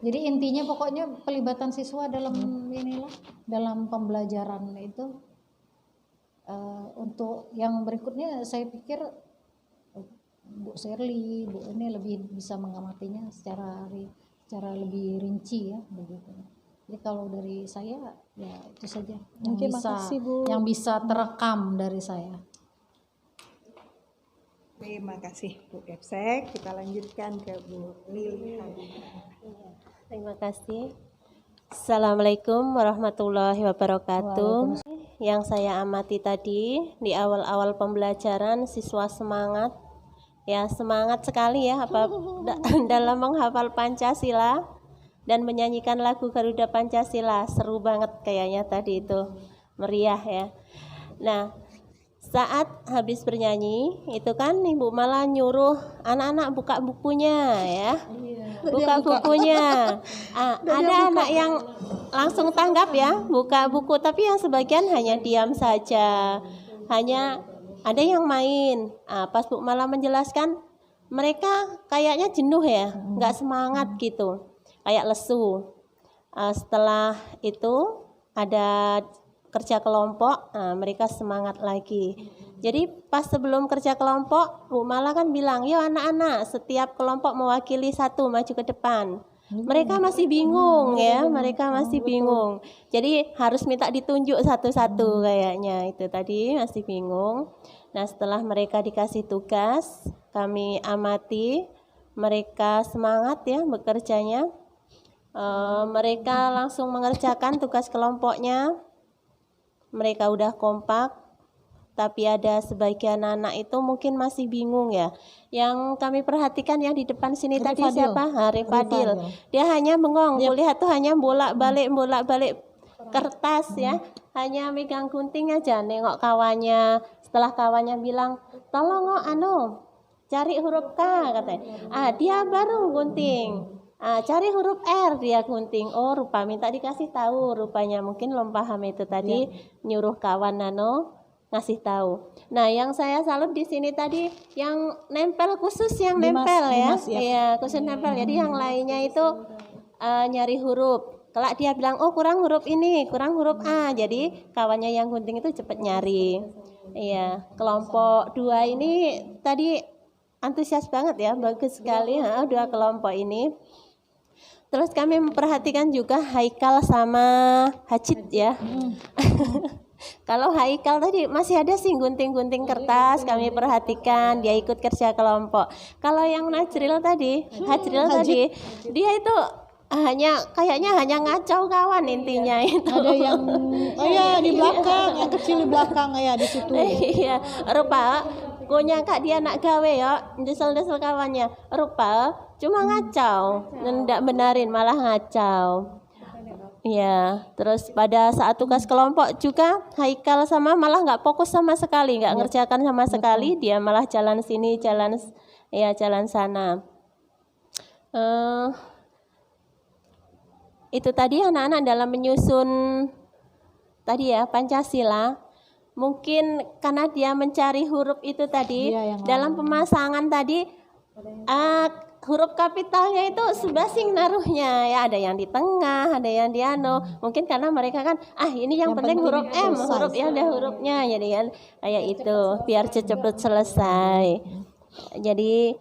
jadi intinya pokoknya pelibatan siswa dalam dalam pembelajaran itu. Untuk yang berikutnya saya pikir Bu Shirley, Bu ini lebih bisa mengamatinya secara lebih rinci ya begitu. Jadi kalau dari saya ya itu saja yang bisa terekam dari saya. Terima kasih Bu Kepsek. Kita lanjutkan ke Bu Lili. Terima kasih. Assalamualaikum warahmatullahi wabarakatuh. Yang saya amati tadi di awal-awal pembelajaran siswa semangat sekali ya dalam menghafal Pancasila dan menyanyikan lagu Garuda Pancasila. Seru banget kayaknya tadi itu, meriah ya. Nah, saat habis bernyanyi itu kan Ibu malah nyuruh anak-anak buka bukunya ya. Buka bukunya. Ada anak yang langsung tanggap ya, buka buku, tapi yang sebagian hanya diam saja. Hanya ada yang main. Pas Bu Mala menjelaskan, mereka kayaknya jenuh ya, nggak semangat gitu, kayak lesu. Setelah itu ada kerja kelompok, mereka semangat lagi. Jadi pas sebelum kerja kelompok, Bu Mala kan bilang, yuk anak-anak, setiap kelompok mewakili satu maju ke depan. Mereka masih bingung ya, mereka masih bingung. Jadi harus minta ditunjuk satu-satu kayaknya itu tadi masih bingung. Nah setelah mereka dikasih tugas, kami amati mereka semangat ya bekerjanya. Mereka langsung mengerjakan tugas kelompoknya. Mereka udah kompak, tapi ada sebagian anak itu mungkin masih bingung ya. Yang kami perhatikan ya di depan sini tadi siapa? Rifadil. Dia hanya bengong, kulihat tuh hanya bolak-balik kertas ya. Hanya megang gunting aja, nengok kawannya. Setelah kawannya bilang, tolong cari huruf K katanya. Dia baru gunting. Cari huruf R, dia gunting. Oh rupa minta dikasih tahu, rupanya mungkin belum paham itu tadi. Nyuruh kawan ngasih tahu. Nah, yang saya salut di sini tadi yang nempel, khusus yang Dimas, nempel ya. Dimas, ya. Iya, khusus nempel. Jadi yang lainnya itu nyari huruf. Kelak dia bilang, oh kurang huruf ini, kurang huruf A. Jadi kawannya yang gunting itu cepet nyari. Iya, kelompok 2 ini tadi antusias banget ya, bagus sekali. Dua kelompok ini. Terus kami memperhatikan juga Haikal sama Hajid ya. Kalau Haikal tadi masih ada sih gunting-gunting kertas, kami perhatikan dia ikut kerja kelompok. Kalau yang Hajril tadi, dia itu kayaknya hanya ngacau kawan intinya itu. Ada yang di belakang, yang kecil di belakang ya di situ. Iya, rupa nyangka dia nak gawe ya, desel-desel kawannya. Rupa cuma ngacau, ndak benarin malah ngacau. Iya, terus pada saat tugas kelompok juga Haikal sama malah nggak fokus sama sekali, nggak ngerjakan sama sekali, dia malah jalan sini, jalan sana. Itu tadi anak-anak dalam menyusun tadi ya Pancasila. Mungkin karena dia mencari huruf itu tadi, dalam pemasangan tadi huruf kapitalnya itu sebasing naruhnya ya, ada yang di tengah, ada yang di mungkin karena mereka kan ini yang penting huruf M, huruf yang ada hurufnya, jadi kan kayak itu biar cepet selesai. Jadi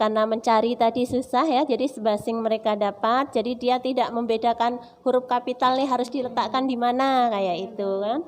karena mencari tadi susah ya, jadi sebasing mereka dapat, jadi dia tidak membedakan huruf kapital nih harus diletakkan di mana kayak itu kan.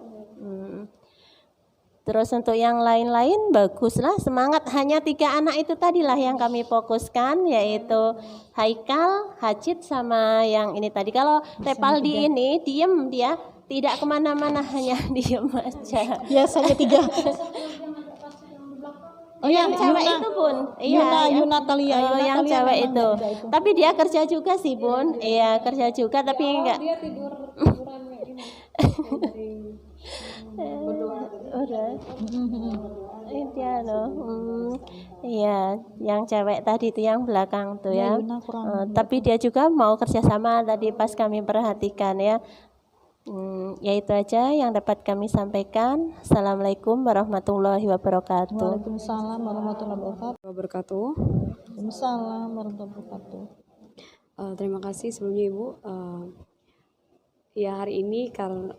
Terus untuk yang lain-lain baguslah, semangat. Hanya 3 anak itu tadilah yang kami fokuskan, yaitu Haikal, Hajid sama yang ini tadi. Kalau Repaldi ini diem, dia tidak kemana-mana, hanya diem aja. Biasanya 3. Yang cewek itu Bun, Yuna Talia, yang cewek itu. Tapi dia kerja juga sih Bun, iya kerja juga tapi enggak. Dia tiduran udah. Iya, yang cewek tadi itu yang belakang tuh ya. Tapi dia juga mau kerjasama tadi pas kami perhatikan ya. Ya itu aja yang dapat kami sampaikan. Assalamualaikum warahmatullahi wabarakatuh. Waalaikumsalam warahmatullahi wabarakatuh. Waalaikumsalam warahmatullahi wabarakatuh. Terima kasih sebelumnya Ibu. Ya hari ini karena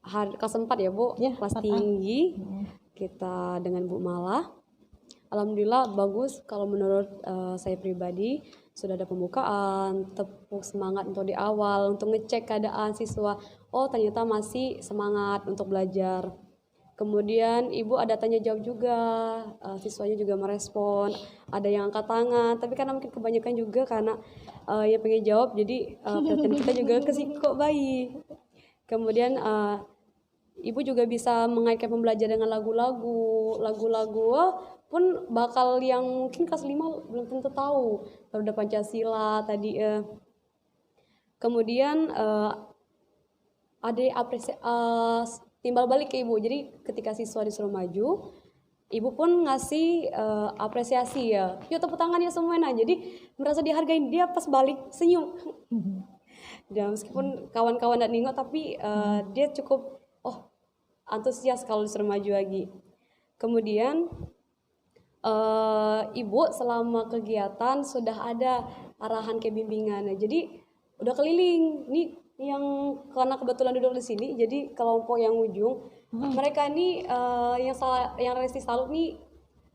kelas 4 ya Bu, kelas tinggi kita dengan Bu Mala. Alhamdulillah bagus. Kalau menurut saya pribadi sudah ada pembukaan, tepuk semangat untuk di awal, untuk ngecek keadaan siswa. Oh ternyata masih semangat untuk belajar. Kemudian Ibu ada tanya jawab juga, siswanya juga merespon, ada yang angkat tangan. Tapi karena mungkin kebanyakan juga karena ya pengen jawab, jadi perhatian kita juga ke si kok bayi. Kemudian Ibu juga bisa mengaitkan pembelajaran dengan lagu-lagu pun bakal yang mungkin kelas 5 belum tentu tahu. Baru ada Pancasila tadi. Kemudian ada timbal balik ke Ibu. Jadi ketika siswa disuruh maju, Ibu pun ngasih apresiasi ya. Yuk tepuk tangan ya semuanya. Jadi merasa dihargain, dia pas balik senyum. Dan meskipun kawan-kawan tidak nengok tapi dia cukup antusias kalau disuruh maju lagi. Kemudian Ibu selama kegiatan sudah ada arahan kebimbingan. Jadi udah keliling. Ini yang karena kebetulan duduk di sini, jadi kelompok yang ujung mereka ini yang Resti salut nih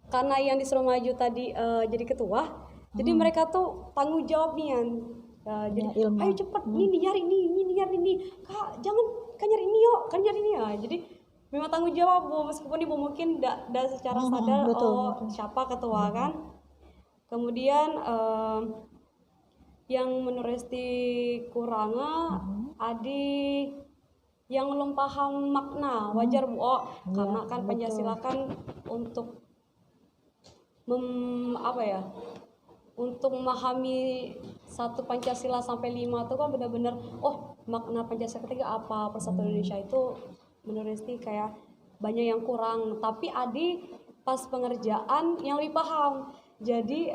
karena yang disuruh maju tadi jadi ketua. Jadi mereka tuh tanggung jawab nih kan. Jadi ayo cepet ini nyari ini. Kak jangan kan nyari ini yuk, kan nyari ini ya. Jadi memang tanggung jawab Bu, meskipun Ibu mungkin tidak secara sadar betul. Siapa ketua kan. Kemudian yang menurut Resti kurangnya adik yang belum paham makna, wajar Bu. Karena kan Pancasila kan untuk untuk memahami satu Pancasila sampai 5 itu kan benar-benar makna Pancasila ketiga apa, Persatuan Indonesia itu menurut Resti kayak banyak yang kurang. Tapi Adi pas pengerjaan yang lebih paham. Jadi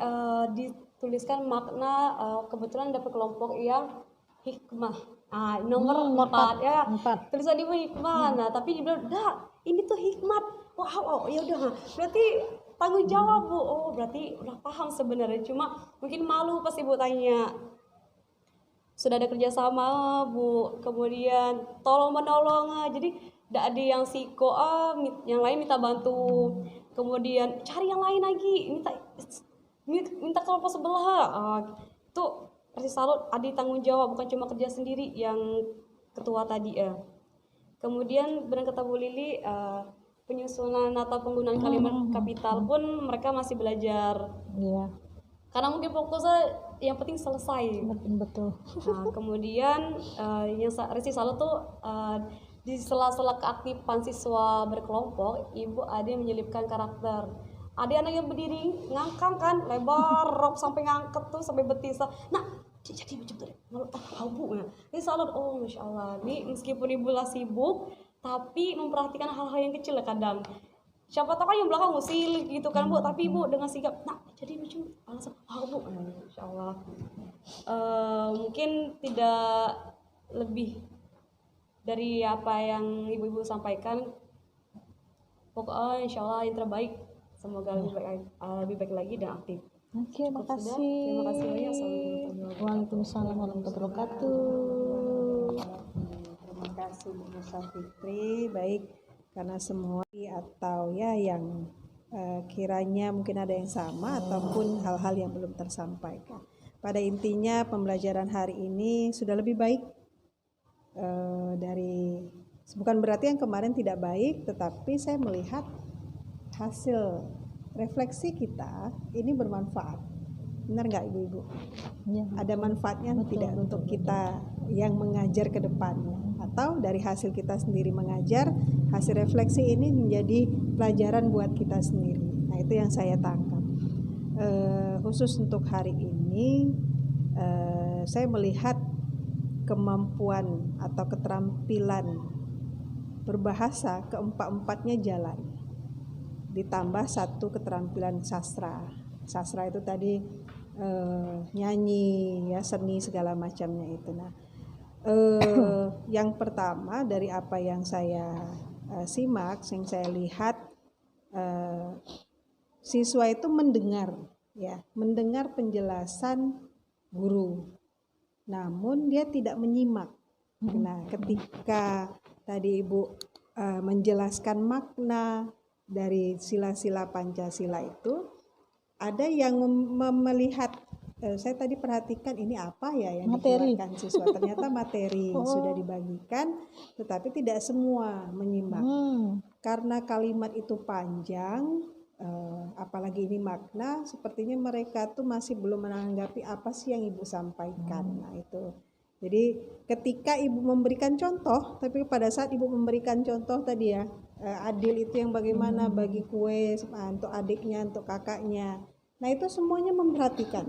dituliskan makna, kebetulan dapat kelompok yang hikmah. Nomor 4 ya. Tulisan Ibu hikmah. Nah, tapi dia bilang, ini tuh hikmat. Wow, ya udah, berarti tanggung jawab Bu. Oh, berarti udah paham sebenarnya, cuma mungkin malu pas Ibu tanya. Sudah ada kerjasama Bu, kemudian tolong menolong, jadi tidak ada yang siko, yang lain minta bantu, kemudian cari yang lain lagi, minta kelompok sebelah, itu pasti salut, ada tanggung jawab, bukan cuma kerja sendiri yang ketua tadi. Kemudian benar kata Bu Lili, penyusunan atau penggunaan kalimat kapital pun mereka masih belajar. Iya, Karena mungkin fokusnya yang penting selesai. betul. Nah, kemudian yang Resi salut tuh di sela-sela keaktifan siswa berkelompok, Ibu ada yang menyelipkan karakter. Ada anak yang berdiri ngangkang kan, lebar rok sampai ngangket tuh sampai betis. Nah, jadi macam tuh, malu tahu ya. Ini salut, oh masya Allah. Ini meskipun Ibu lah sibuk, tapi memperhatikan hal-hal yang kecil kadang. Siapa tahu kan yang belakang ngusil gitu kan Bu, tapi Ibu dengan sigap, nah jadi macam alasan, Bu, insya Allah. Mungkin tidak lebih dari apa yang Ibu-Ibu sampaikan. Pokoknya insya Allah yang terbaik, semoga lebih baik lagi dan aktif. Oke, Cukup makasih. sudah. Terima kasih banyak. Assalamualaikum warahmatullahi wabarakatuh. Waalaikumsalam warahmatullahi wabarakatuh. Terima kasih Bu Musa Fikri. Baik, karena semua atau ya yang kiranya mungkin ada yang sama ataupun hal-hal yang belum tersampaikan. Pada intinya pembelajaran hari ini sudah lebih baik dari, bukan berarti yang kemarin tidak baik, tetapi saya melihat hasil refleksi kita ini bermanfaat. Benar nggak Ibu-Ibu? Ya, Ada manfaatnya tidak untuk kita yang mengajar ke depannya, atau dari hasil kita sendiri mengajar, hasil refleksi ini menjadi pelajaran buat kita sendiri. Nah, itu yang saya tangkap. Khusus untuk hari ini, saya melihat kemampuan atau keterampilan berbahasa keempat-empatnya jalan. Ditambah satu keterampilan sastra. Sastra itu tadi nyanyi, ya, seni segala macamnya itu. Nah, yang pertama dari apa yang saya simak, yang saya lihat, siswa itu mendengar, ya, mendengar penjelasan guru, namun dia tidak menyimak. Nah, ketika tadi Ibu menjelaskan makna dari sila-sila Pancasila itu, ada yang melihat, saya tadi perhatikan ini apa ya yang Materi. dikeluarkan siswa, ternyata materi sudah dibagikan, tetapi tidak semua menyimak. Karena kalimat itu panjang, apalagi ini makna, sepertinya mereka tuh masih belum menanggapi apa sih yang Ibu sampaikan. Nah, itu. Jadi ketika Ibu memberikan contoh, tapi pada saat Ibu memberikan contoh tadi ya, adil itu yang bagaimana bagi kue untuk adiknya, untuk kakaknya. Nah, itu semuanya memperhatikan.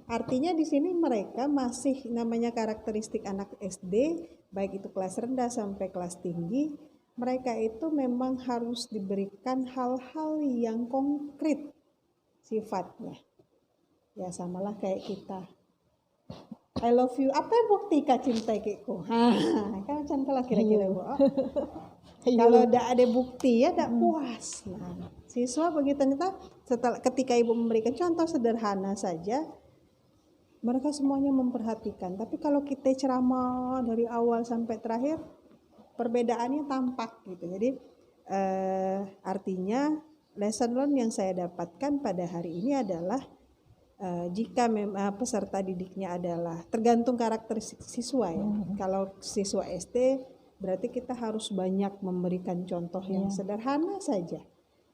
Artinya di sini mereka masih, namanya karakteristik anak SD, baik itu kelas rendah sampai kelas tinggi, mereka itu memang harus diberikan hal-hal yang konkret sifatnya. Ya, samalah kayak kita. I love you. Apa yang bukti kak cinta kekku? Kan contoh lah kira-kira Bu. Kalau tidak ada bukti ya tidak puas. Nah, siswa begitu ternyata ketika Ibu memberikan contoh sederhana saja, mereka semuanya memperhatikan. Tapi kalau kita ceramah dari awal sampai terakhir, perbedaannya tampak gitu. Jadi artinya lesson learn yang saya dapatkan pada hari ini adalah jika peserta didiknya adalah tergantung karakteristik siswa ya. Kalau siswa SD berarti kita harus banyak memberikan contoh yang sederhana saja.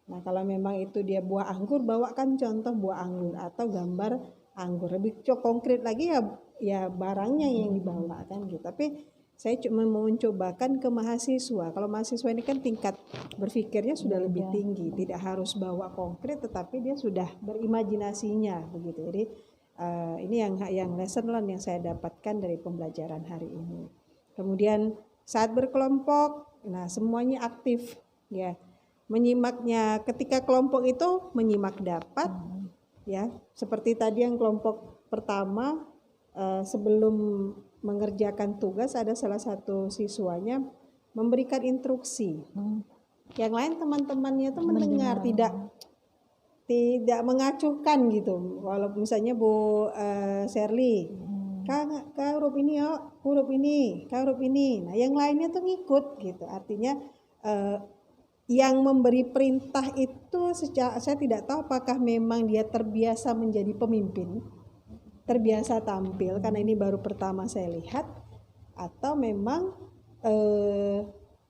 Nah, kalau memang itu dia buah anggur, bawakan contoh buah anggur atau gambar anggur. Lebih konkret lagi ya barangnya yang dibawa kan gitu. Tapi saya cuma mau mencobakan ke mahasiswa. Kalau mahasiswa ini kan tingkat berpikirnya sudah lebih tinggi, tidak harus bawa konkret, tetapi dia sudah berimajinasinya begitu. Jadi ini yang lesson learn yang saya dapatkan dari pembelajaran hari ini. Kemudian saat berkelompok, nah semuanya aktif, ya, menyimaknya. Ketika kelompok itu menyimak dapat, ya, seperti tadi yang kelompok pertama sebelum mengerjakan tugas ada salah satu siswanya memberikan instruksi yang lain teman-temannya tuh mendengar, tidak mengacuhkan gitu. Walaupun misalnya Bu Sherly, kak huruf ini ya, huruf ini, kak huruf ini. Nah yang lainnya tuh ngikut gitu. Artinya yang memberi perintah itu saya tidak tahu apakah memang dia terbiasa menjadi pemimpin, terbiasa tampil karena ini baru pertama saya lihat, atau memang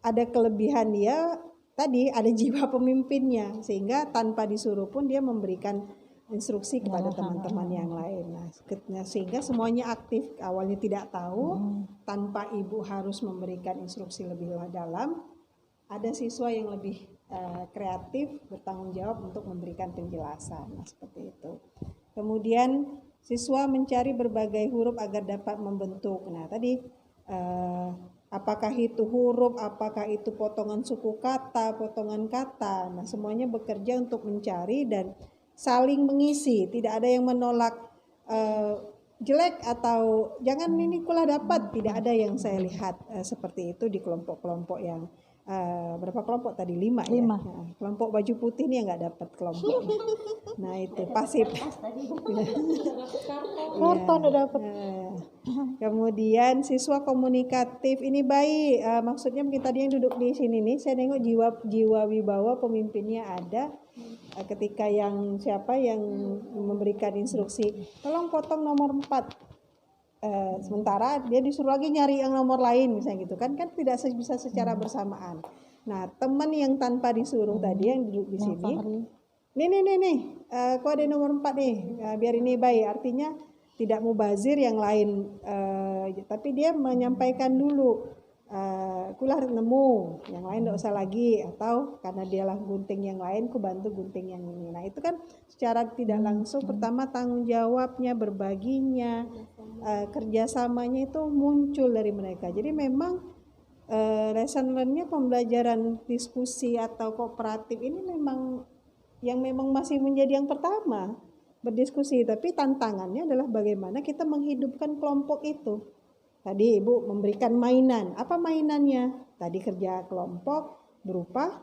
ada kelebihan dia tadi, ada jiwa pemimpinnya sehingga tanpa disuruh pun dia memberikan instruksi kepada teman-teman yang lain. Nah, sehingga semuanya aktif. Awalnya tidak tahu, tanpa ibu harus memberikan instruksi lebih dalam. Ada siswa yang lebih kreatif, bertanggung jawab untuk memberikan penjelasan. Nah, seperti itu. Kemudian siswa mencari berbagai huruf agar dapat membentuk. Nah, tadi apakah itu huruf, apakah itu potongan suku kata, potongan kata. Nah, semuanya bekerja untuk mencari dan saling mengisi. Tidak ada yang menolak jelek atau jangan ini kulah dapat. Tidak ada yang saya lihat seperti itu di kelompok-kelompok yang berapa kelompok tadi? 5 ya. Nah, kelompok baju putih ini yang nggak dapat kelompok. Nah itu pasif. Karton udah dapat. Kemudian siswa komunikatif ini baik. Maksudnya mungkin tadi yang duduk di sini nih, saya nengok jiwa wibawa pemimpinnya ada. Ketika yang siapa yang memberikan instruksi, tolong potong nomor 4. Sementara dia disuruh lagi nyari yang nomor lain misalnya gitu kan tidak bisa secara bersamaan. Nah teman yang tanpa disuruh tadi yang duduk di sini, nih, aku ada nomor 4 nih, biar ini baik. Artinya tidak mubazir yang lain, tapi dia menyampaikan dulu, kulah nemu, yang lain tidak usah lagi, atau karena dialah gunting yang lain, ku bantu gunting yang ini. Nah itu kan secara tidak langsung pertama tanggung jawabnya, berbaginya, kerjasamanya itu muncul dari mereka. Jadi memang lesson learn-nya pembelajaran diskusi atau kooperatif ini memang masih menjadi yang pertama, berdiskusi. Tapi tantangannya adalah bagaimana kita menghidupkan kelompok itu. Tadi Ibu memberikan mainan. Apa mainannya? Tadi kerja kelompok berupa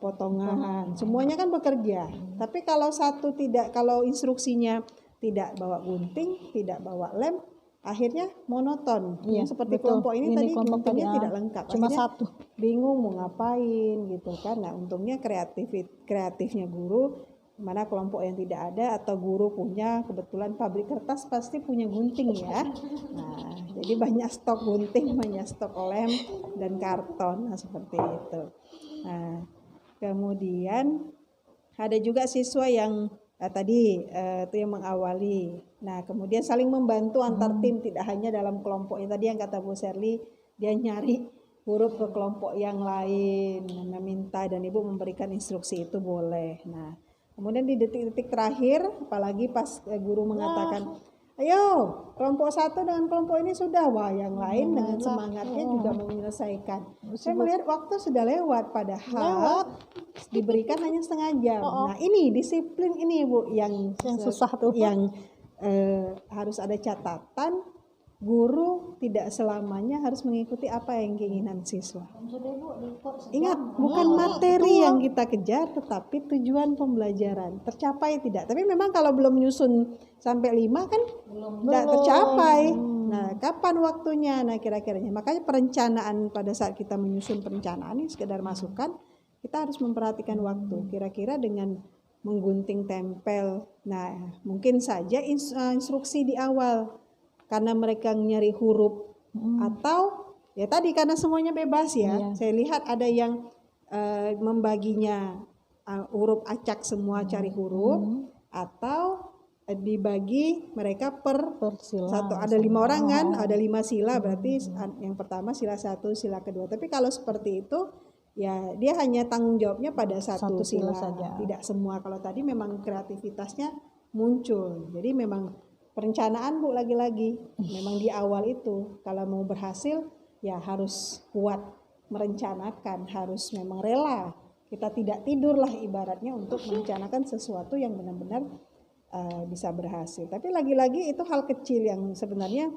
potongan. Semuanya kan bekerja. Tapi kalau instruksinya tidak bawa gunting, tidak bawa lem, akhirnya monoton. Seperti kelompok ini tadi guntingnya tidak lengkap. Cuma satu. Bingung mau ngapain gitu kan. Nah, untungnya kreatifnya guru. Mana kelompok yang tidak ada atau guru punya kebetulan pabrik kertas pasti punya gunting ya. Nah, jadi banyak stok gunting, banyak stok lem dan karton, nah seperti itu. Nah, kemudian ada juga siswa yang tadi itu yang mengawali. Nah, kemudian saling membantu antar tim, tidak hanya dalam kelompok yang tadi yang kata Bu Sherly, dia nyari huruf ke kelompok yang lain, meminta dan Ibu memberikan instruksi itu boleh. Nah, kemudian di detik-detik terakhir, apalagi pas guru mengatakan, ayo kelompok 1 dengan kelompok ini sudah, wah yang lain dengan semangatnya juga mau menyelesaikan. Saya melihat waktu sudah lewat, padahal diberikan hanya setengah jam. Nah ini disiplin ini Bu yang susah tuh, yang harus ada catatan. Guru tidak selamanya harus mengikuti apa yang keinginan siswa. Ingat, bukan materi yang kita kejar, tetapi tujuan pembelajaran. Tercapai tidak. Tapi memang kalau belum menyusun sampai 5 kan tidak tercapai. Nah, kapan waktunya? Nah, kira-kiranya. Makanya perencanaan pada saat kita menyusun perencanaan ini sekedar masukan, kita harus memperhatikan waktu. Kira-kira dengan menggunting tempel. Nah, mungkin saja instruksi di awal. Karena mereka nyari huruf atau ya tadi karena semuanya bebas ya. Saya lihat ada yang membaginya huruf acak semua cari huruf atau dibagi mereka per satu. Ada 5 orang kan, ada 5 sila, berarti yang pertama sila 1, sila kedua. Tapi kalau seperti itu ya dia hanya tanggung jawabnya pada satu sila saja. Tidak semua. Kalau tadi memang kreativitasnya muncul. Jadi memang perencanaan Bu lagi-lagi memang di awal itu kalau mau berhasil ya harus kuat merencanakan, harus memang rela. Kita tidak tidurlah ibaratnya untuk merencanakan sesuatu yang benar-benar bisa berhasil. Tapi lagi-lagi itu hal kecil yang sebenarnya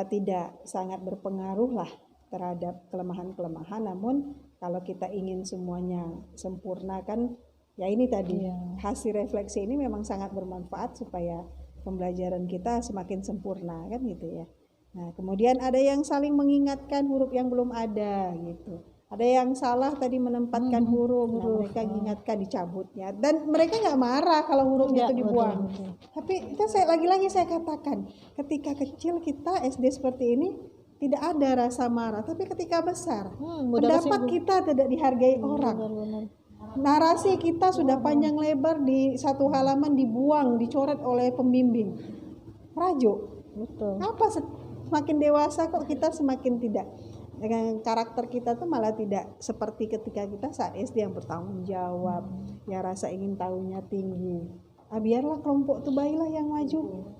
tidak sangat berpengaruh lah terhadap kelemahan-kelemahan. Namun kalau kita ingin semuanya sempurna kan, ya ini tadi hasil refleksi ini memang sangat bermanfaat supaya pembelajaran kita semakin sempurna kan gitu ya. Nah kemudian ada yang saling mengingatkan huruf yang belum ada gitu. Ada yang salah tadi menempatkan huruf, nah mereka ingatkan dicabutnya, dan mereka nggak marah kalau hurufnya itu dibuang. Tapi itu lagi-lagi saya katakan, ketika kecil kita SD seperti ini tidak ada rasa marah, tapi ketika besar pendapat kita tidak dihargai orang. Narasi kita sudah panjang lebar di satu halaman dibuang, dicoret oleh pembimbing. Rajo. Betul. Apa semakin dewasa kok kita semakin tidak, dengan karakter kita tuh malah tidak seperti ketika kita saat SD yang bertanggung jawab, ya rasa ingin tahunya tinggi. Biarlah kelompok tuh baiklah yang maju.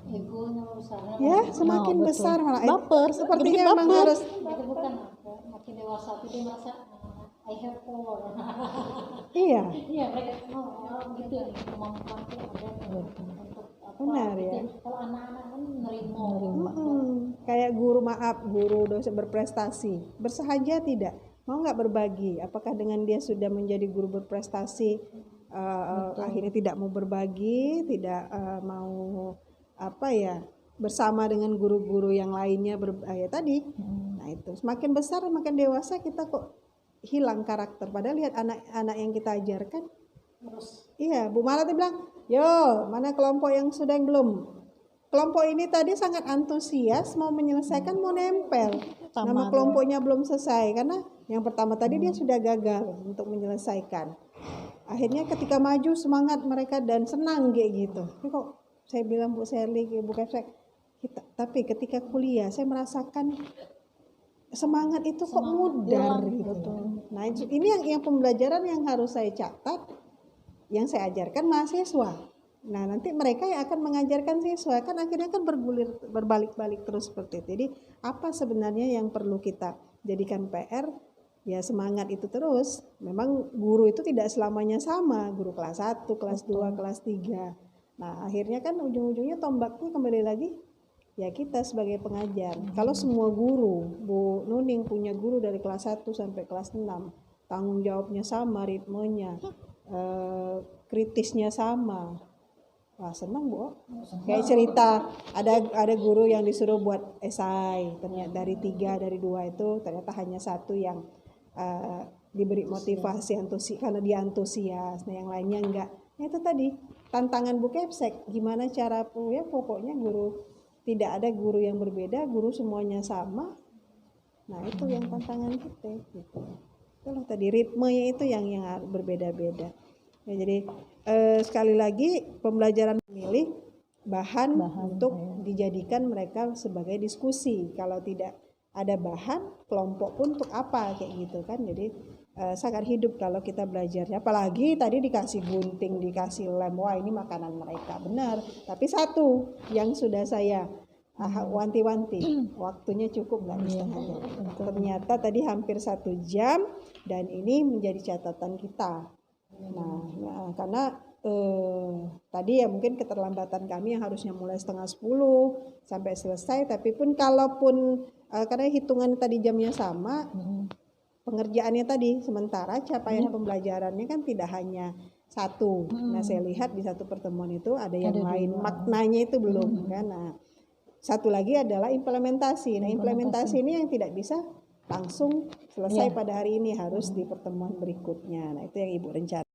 Egonya besar. Ya, semakin besar malah baper, sepertinya memang baper. harus. Itu bukan makin dewasa itu dia merasa I have power. Iya, Iya, mereka gitu kemampuan itu ada untuk apa? benar ya. Kalau anak-anak kan nerima. Kayak guru dosen berprestasi, bersahaja tidak, mau nggak berbagi. Apakah dengan dia sudah menjadi guru berprestasi, akhirnya tidak mau berbagi, tidak mau bersama dengan guru-guru yang lainnya ya tadi. Nah itu semakin besar, semakin dewasa kita kok hilang karakter. Padahal lihat anak-anak yang kita ajarkan. Iya, Bu Mala tadi bilang, yo mana kelompok yang sudah yang belum. Kelompok ini tadi sangat antusias mau menyelesaikan, mau nempel. Nama kelompoknya belum selesai karena yang pertama tadi dia sudah gagal untuk menyelesaikan. Akhirnya ketika maju semangat mereka dan senang kayak gitu. Tapi kok saya bilang Bu Sherly, Bu Kepsek, tapi ketika kuliah saya merasakan semangat itu kok mudar gitu. Nah ini yang pembelajaran yang harus saya catat, yang saya ajarkan mahasiswa. Nah nanti mereka yang akan mengajarkan siswa kan akhirnya kan berbalik-balik terus seperti itu. Jadi apa sebenarnya yang perlu kita jadikan PR? Ya semangat itu terus. Memang guru itu tidak selamanya sama, guru kelas 1, kelas 2, kelas 3. Nah akhirnya kan ujung-ujungnya tombaknya kembali lagi ya kita sebagai pengajar. Kalau semua guru, Bu Nuning punya guru dari kelas 1 sampai kelas 6, tanggung jawabnya sama, ritmenya, kritisnya sama. Wah senang Bu. Kayak cerita ada guru yang disuruh buat esai, ternyata dari 3 dari 2 itu ternyata hanya 1 yang diberi motivasi karena dia antusias, nah yang lainnya enggak. Nah, itu tadi tantangan Bu Kepsek, gimana cara ya pokoknya guru tidak ada guru yang berbeda, guru semuanya sama. Nah itu yang tantangan kita gitu. Itulah tadi ritmenya itu yang berbeda-beda. Ya, jadi sekali lagi pembelajaran memilih bahan untuk dijadikan mereka sebagai diskusi. Kalau tidak ada bahan, kelompok pun untuk apa kayak gitu kan. Jadi sangat hidup kalau kita belajarnya. Apalagi tadi dikasih gunting, dikasih lem, wah ini makanan mereka benar. Tapi satu yang sudah saya wanti-wanti, waktunya cukup nggak di setengah jam. Ternyata tadi hampir 1 jam dan ini menjadi catatan kita. Nah karena tadi ya mungkin keterlambatan kami yang harusnya mulai 9:30 sampai selesai, tapi pun kalaupun karena hitungan tadi jamnya sama, pengerjaannya tadi sementara capaian pembelajarannya kan tidak hanya 1. Nah saya lihat di satu pertemuan itu ada yang lain, maknanya itu belum kan. Nah satu lagi adalah implementasi. Nah implementasi ini yang tidak bisa langsung selesai pada hari ini, harus di pertemuan berikutnya. Nah itu yang Ibu rencana.